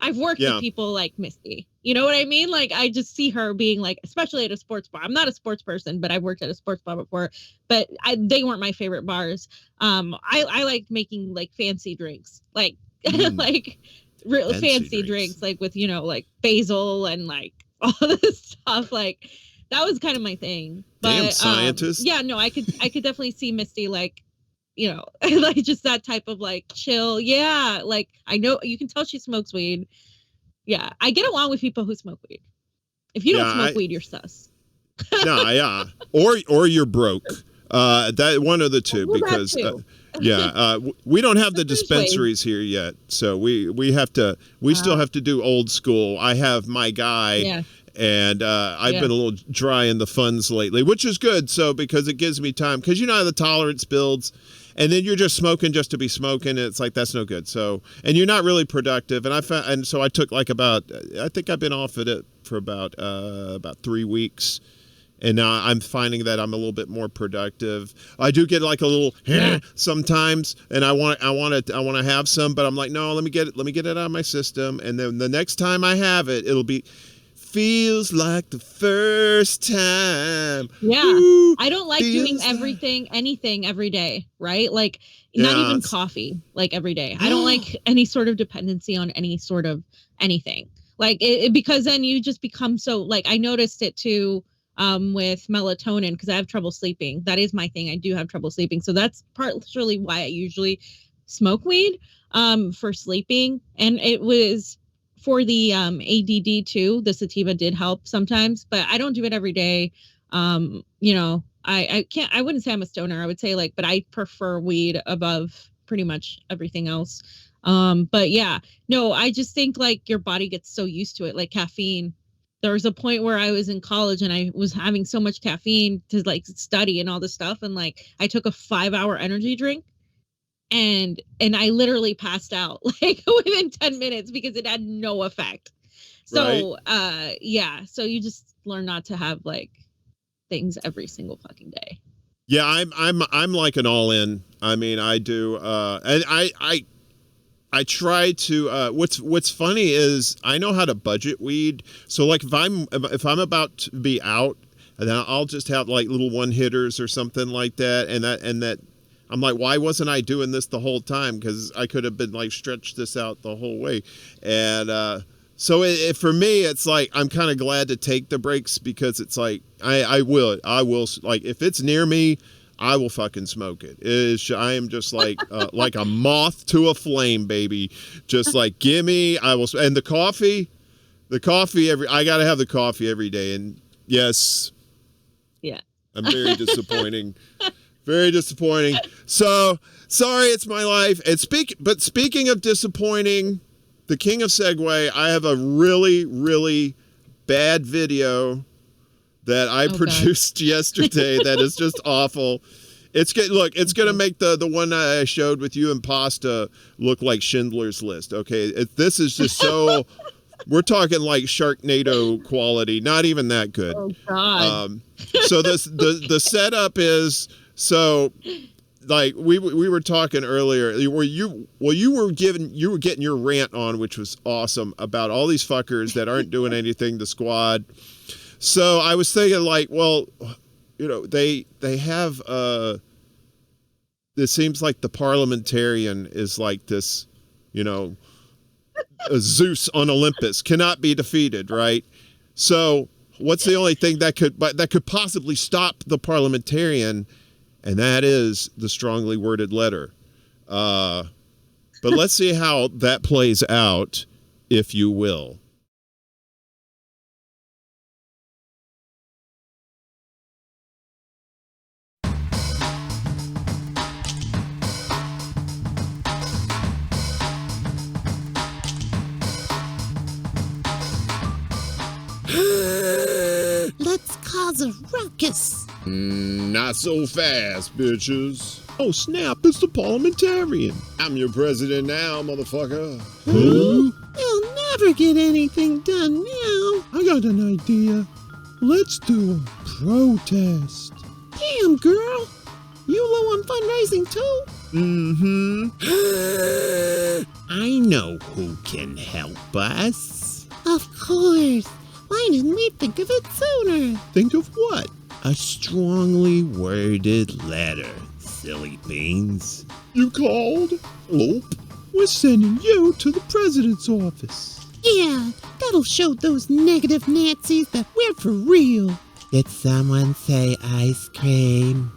I've worked with people like Misty. You know what I mean? Like I just see her being like, especially at a sports bar. I'm not a sports person, but I've worked at a sports bar before. But they weren't my favorite bars. I like making like fancy drinks, like like real fancy drinks, like with like basil and like all this stuff. Like that was kind of my thing. But damn scientist. Yeah, no, I could definitely see Misty like. Like just that type of like chill. Yeah. Like I know you can tell she smokes weed. Yeah. I get along with people who smoke weed. If you don't smoke weed, you're sus. No, yeah. Or you're broke. That one of the two, because we don't have the dispensaries here yet. So we still have to do old school. I have my guy. Yeah. And I've been a little dry in the funds lately, which is good. So because it gives me time, because how the tolerance builds, and then you're just smoking just to be smoking. And it's like, that's no good. So, and you're not really productive. And so I took like I think I've been off of it for about 3 weeks. And now I'm finding that I'm a little bit more productive. I do get like a little sometimes, and I want to have some, but I'm like, no, let me get it out of my system. And then the next time I have it, it'll be feels like the first time. Yeah. Ooh, I don't like doing anything every day, right? Like not even coffee, like every day. I don't like any sort of dependency on any sort of anything. Like because then you just become so like, I noticed it too with melatonin because I have trouble sleeping. That is my thing. I do have trouble sleeping. So that's partially why I usually smoke weed for sleeping. And it was for the ADD too. The sativa did help sometimes, but I don't do it every day. You know, I wouldn't say I'm a stoner. I would say like, but I prefer weed above pretty much everything else. But yeah, no, I just think like your body gets so used to it, like caffeine. There was a point where I was in college and I was having so much caffeine to like study and all this stuff. And like, I took a 5-hour energy drink and I literally passed out like within 10 minutes because it had no effect. So, yeah. So you just learn not to have like things every single fucking day. Yeah, I'm like an all in. I mean, I do and I try to what's funny is I know how to budget weed. So like if I'm about to be out, and then I'll just have like little one hitters or something like that, and that I'm like, why wasn't I doing this the whole time? Because I could have been like stretched this out the whole way. And so for me, it's like I'm kind of glad to take the breaks because it's like I will like if it's near me, I will fucking smoke it. I am just like a moth to a flame, baby. Just like gimme, I will. And the coffee I gotta have the coffee every day. And yes, yeah, I'm very disappointing. Very disappointing. So sorry, it's my life. And speaking of disappointing, the king of segue, I have a really, really bad video that I produced yesterday that is just awful. It's going to make the one I showed with you and pasta look like Schindler's List. Okay, this is just so. We're talking like Sharknado quality, not even that good. Oh God. So the setup is so. Like we were talking earlier, you were getting your rant on, which was awesome, about all these fuckers that aren't doing anything. The squad. So I was thinking, like, well, you know, they have. It seems like the parliamentarian is like this, you know, a Zeus on Olympus, cannot be defeated, right? So what's the only thing that could possibly stop the parliamentarian? And that is the strongly worded letter. But let's see how that plays out, if you will. Let's cause a ruckus. Not so fast, bitches. Oh, snap, it's the parliamentarian. I'm your president now, motherfucker. Who? You'll never get anything done now. I got an idea. Let's do a protest. Damn, girl. You low on fundraising too? I know who can help us. Of course. Why didn't we think of it sooner? Think of what? A strongly worded letter, silly beans. You called? Nope. We're sending you to the president's office. Yeah, that'll show those negative Nazis that we're for real. Did someone say ice cream?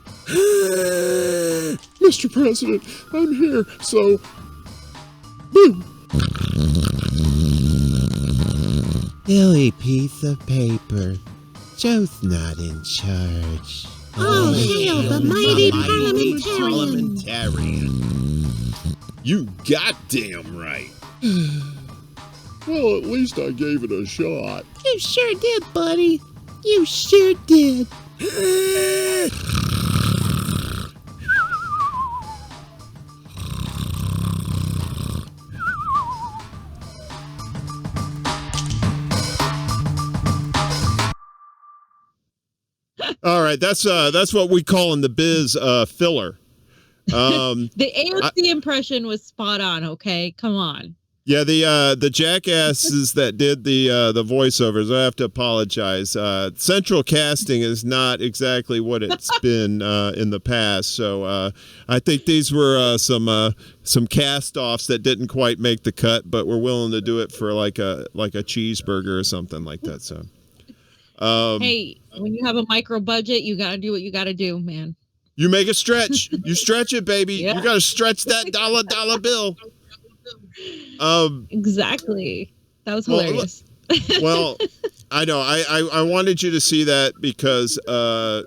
Mr. President, I'm here, so... Boom! Silly piece of paper. Joe's not in charge. Oh, hail the mighty parliamentarian. You goddamn right. Well, at least I gave it a shot. You sure did, buddy. You sure did. All right, that's what we call in the biz filler. The AOC impression was spot on. Okay, come on. Yeah, the jackasses that did the voiceovers, I have to apologize. Central casting is not exactly what it's been in the past. So I think these were some cast-offs that didn't quite make the cut, but were willing to do it for like a cheeseburger or something like that. So hey, when you have a micro budget, you got to do what you got to do, man. You make it stretch. You stretch it, baby. Yeah. You got to stretch that dollar bill. Exactly. That was hilarious. Well, I know. I wanted you to see that because, I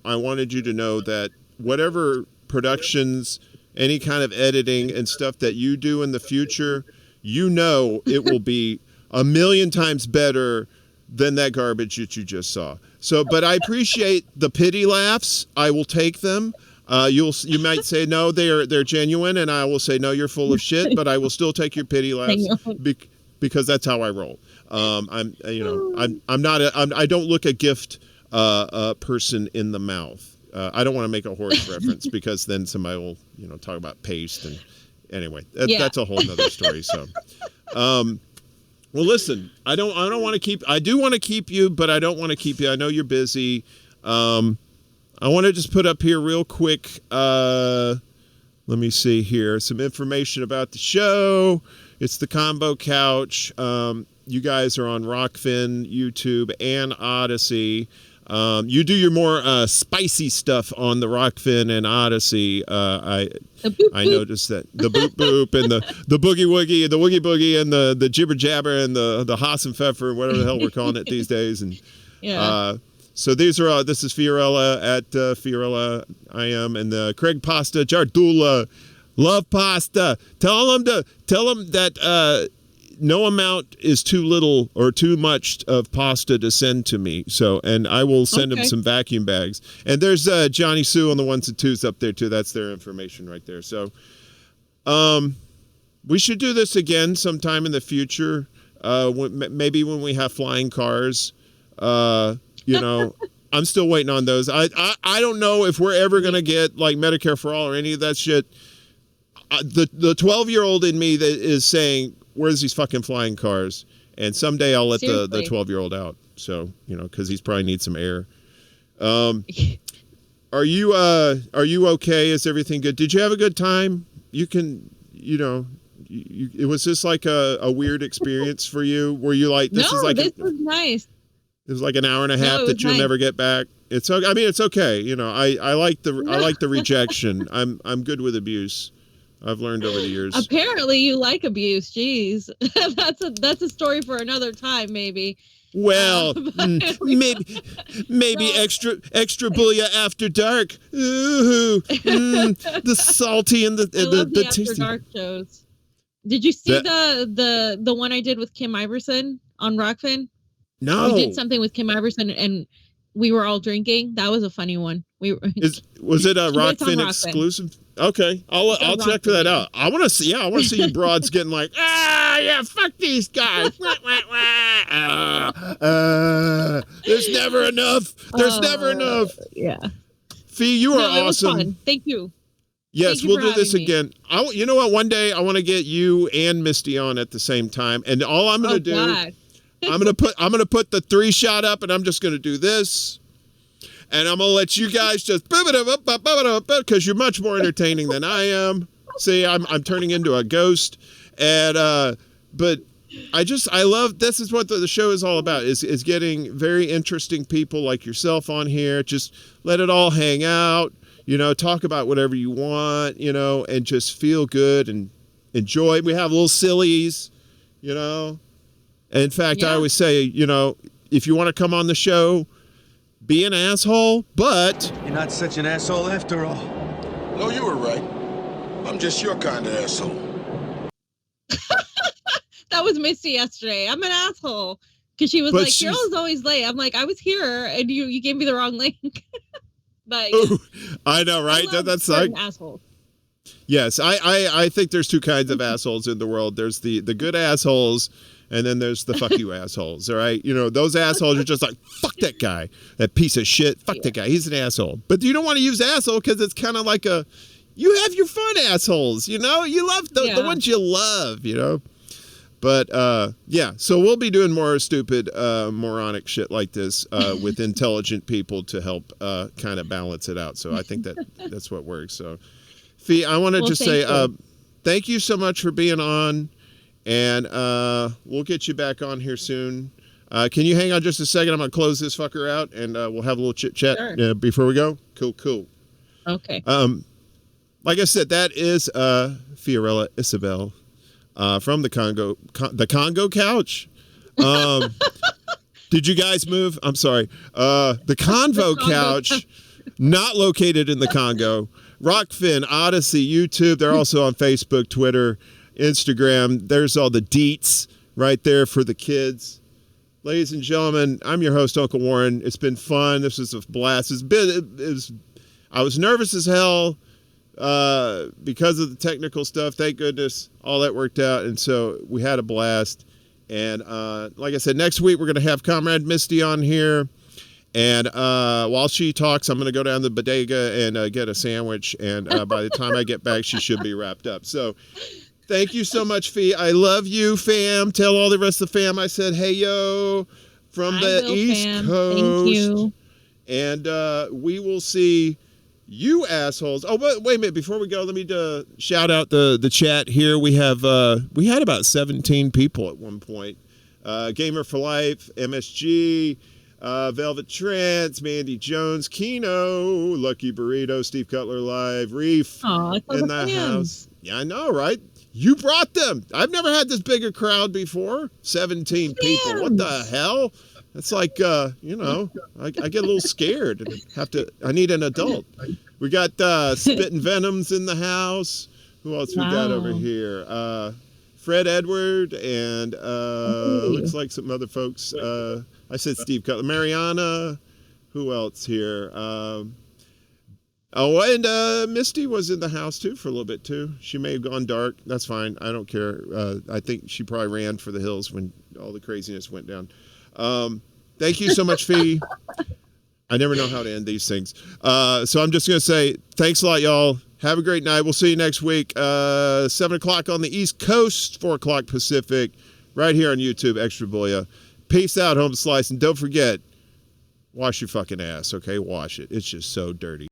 wanted you to know that whatever productions, any kind of editing and stuff that you do in the future, it will be a million times better than that garbage that you just saw. So, but I appreciate the pity laughs. I will take them. You might say no, they're genuine, and I will say no, you're full of shit. But I will still take your pity laughs because that's how I roll. I don't look a gift person in the mouth. I don't want to make a horse reference because then somebody will talk about paste and anyway, that's a whole nother story. So, well, listen, I don't want to keep. I do want to keep you, but I don't want to keep you. I know you're busy. I want to just put up here real quick. Let me see here. Some information about the show. It's the Convo Couch. You guys are on Rockfin, YouTube, and Odyssey. You do your more spicy stuff on the Rockfin and Odyssey. I noticed that the boop boop and the boogie woogie, the woogie boogie, and the jibber jabber and the Haas and Pfeffer, whatever the hell we're calling it these days. And so this is Fiorella at Fiorella I am, and Craig Pasta Jardula, love pasta. Tell them that no amount is too little or too much of pasta to send to me. So, and I will send them some vacuum bags. And there's Johnny Sue on the 1s and 2s up there too. That's their information right there. So, we should do this again sometime in the future. Maybe when we have flying cars. I'm still waiting on those. I don't know if we're ever gonna get like Medicare for all or any of that shit. The 12-year-old in me that is saying, where's these fucking flying cars? And someday I'll let the 12-year-old out. So, because he's probably needs some air. Are you okay? Is everything good? Did you have a good time? It was just like a weird experience for you. Were you like, this was nice. It was like an hour and a half that you'll never get back. It's okay. I mean, it's okay. I like the rejection. I'm good with abuse. I've learned over the years. Apparently, you like abuse. Jeez, that's a story for another time, maybe. Well, maybe extra Bulla after dark. Ooh, the salty and the after dark shows. Did you see the one I did with Kim Iverson on Rockfin? No. We did something with Kim Iverson and we were all drinking. That was a funny one. Was it a Rockfin exclusive? Okay, I'll check for that out. I want to see. Yeah, I want to see you broads getting like, fuck these guys. There's never enough. There's never enough. Yeah. Fee, you are awesome. It was fun. Thank you. Yes, we'll do this again. You know what? One day I want to get you and Misty on at the same time, and all I'm going to do. God. I'm gonna put the 3-shot up, and I'm just gonna do this, and I'm gonna let you guys just because you're much more entertaining than I am. See, I'm turning into a ghost, and but I love this is what the show is all about is getting very interesting people like yourself on here. Just let it all hang out, talk about whatever you want, and just feel good and enjoy. We have little sillies, In fact, I always say, if you want to come on the show, be an asshole, but... You're not such an asshole after all. No, you were right. I'm just your kind of asshole. That was Misty yesterday. I'm an asshole. Because she was like, Carol's always late. I'm like, I was here, and you gave me the wrong link. But Ooh, I know, right? That's like... asshole. Yes, I think there's two kinds of assholes in the world. There's the good assholes... And then there's the fuck you assholes, all right? Those assholes are just like, fuck that guy, that piece of shit. Fuck that guy. He's an asshole. But you don't want to use asshole because it's kind of like You have your fun assholes, you know? You love the ones you love, you know? But, yeah, so we'll be doing more stupid, moronic shit like this with intelligent people to help kind of balance it out. So I think that's what works. So, Fee, I want to just say thank you so much for being on, and we'll get you back on here soon. Can you hang on just a second? I'm going to close this fucker out, and we'll have a little chit-chat before we go. Cool. Okay. Like I said, that is Fiorella Isabel from the Convo Couch. Did you guys move? I'm sorry. The Convo Couch, not located in the Congo. Rockfin, Odyssey, YouTube. They're also on Facebook, Twitter, Instagram. There's all the deets right there for the kids. Ladies and gentlemen, I'm your host, Uncle Warren. It's been fun. This is a blast. I was nervous as hell because of the technical stuff. Thank goodness all that worked out. And so we had a blast. And like I said, next week we're going to have Comrade Misty on here. And while she talks, I'm going to go down to the bodega and get a sandwich. And by the time I get back, she should be wrapped up. So thank you so much, Fee. I love you, fam. Tell all the rest of the fam I said, hey, yo, from the East Coast. Thank you. And we will see you assholes. Oh, wait a minute. Before we go, let me shout out the chat here. We had about 17 people at one point. Gamer for Life, MSG, Velvet Trance, Mandy Jones, Kino, Lucky Burrito, Steve Cutler Live, Reef in the house. Yeah, I know, right? You brought them. I've never had this big a crowd before. 17 people. What the hell? It's like, I get a little scared and I need an adult. We got Spittin' Venoms in the house. Who else we got over here? Fred Edward and looks like some other folks. I said Steve Cutler. Mariana. Who else here? And Misty was in the house too for a little bit too. She may have gone dark. That's fine. I don't care. I think she probably ran for the hills when all the craziness went down. Thank you so much, Fee. I never know how to end these things. So I'm just going to say thanks a lot, y'all. Have a great night. We'll see you next week. 7 o'clock on the East Coast, 4 o'clock Pacific, right here on YouTube, Extra Bulla. Peace out, home slice. And don't forget, wash your fucking ass, okay? Wash it. It's just so dirty.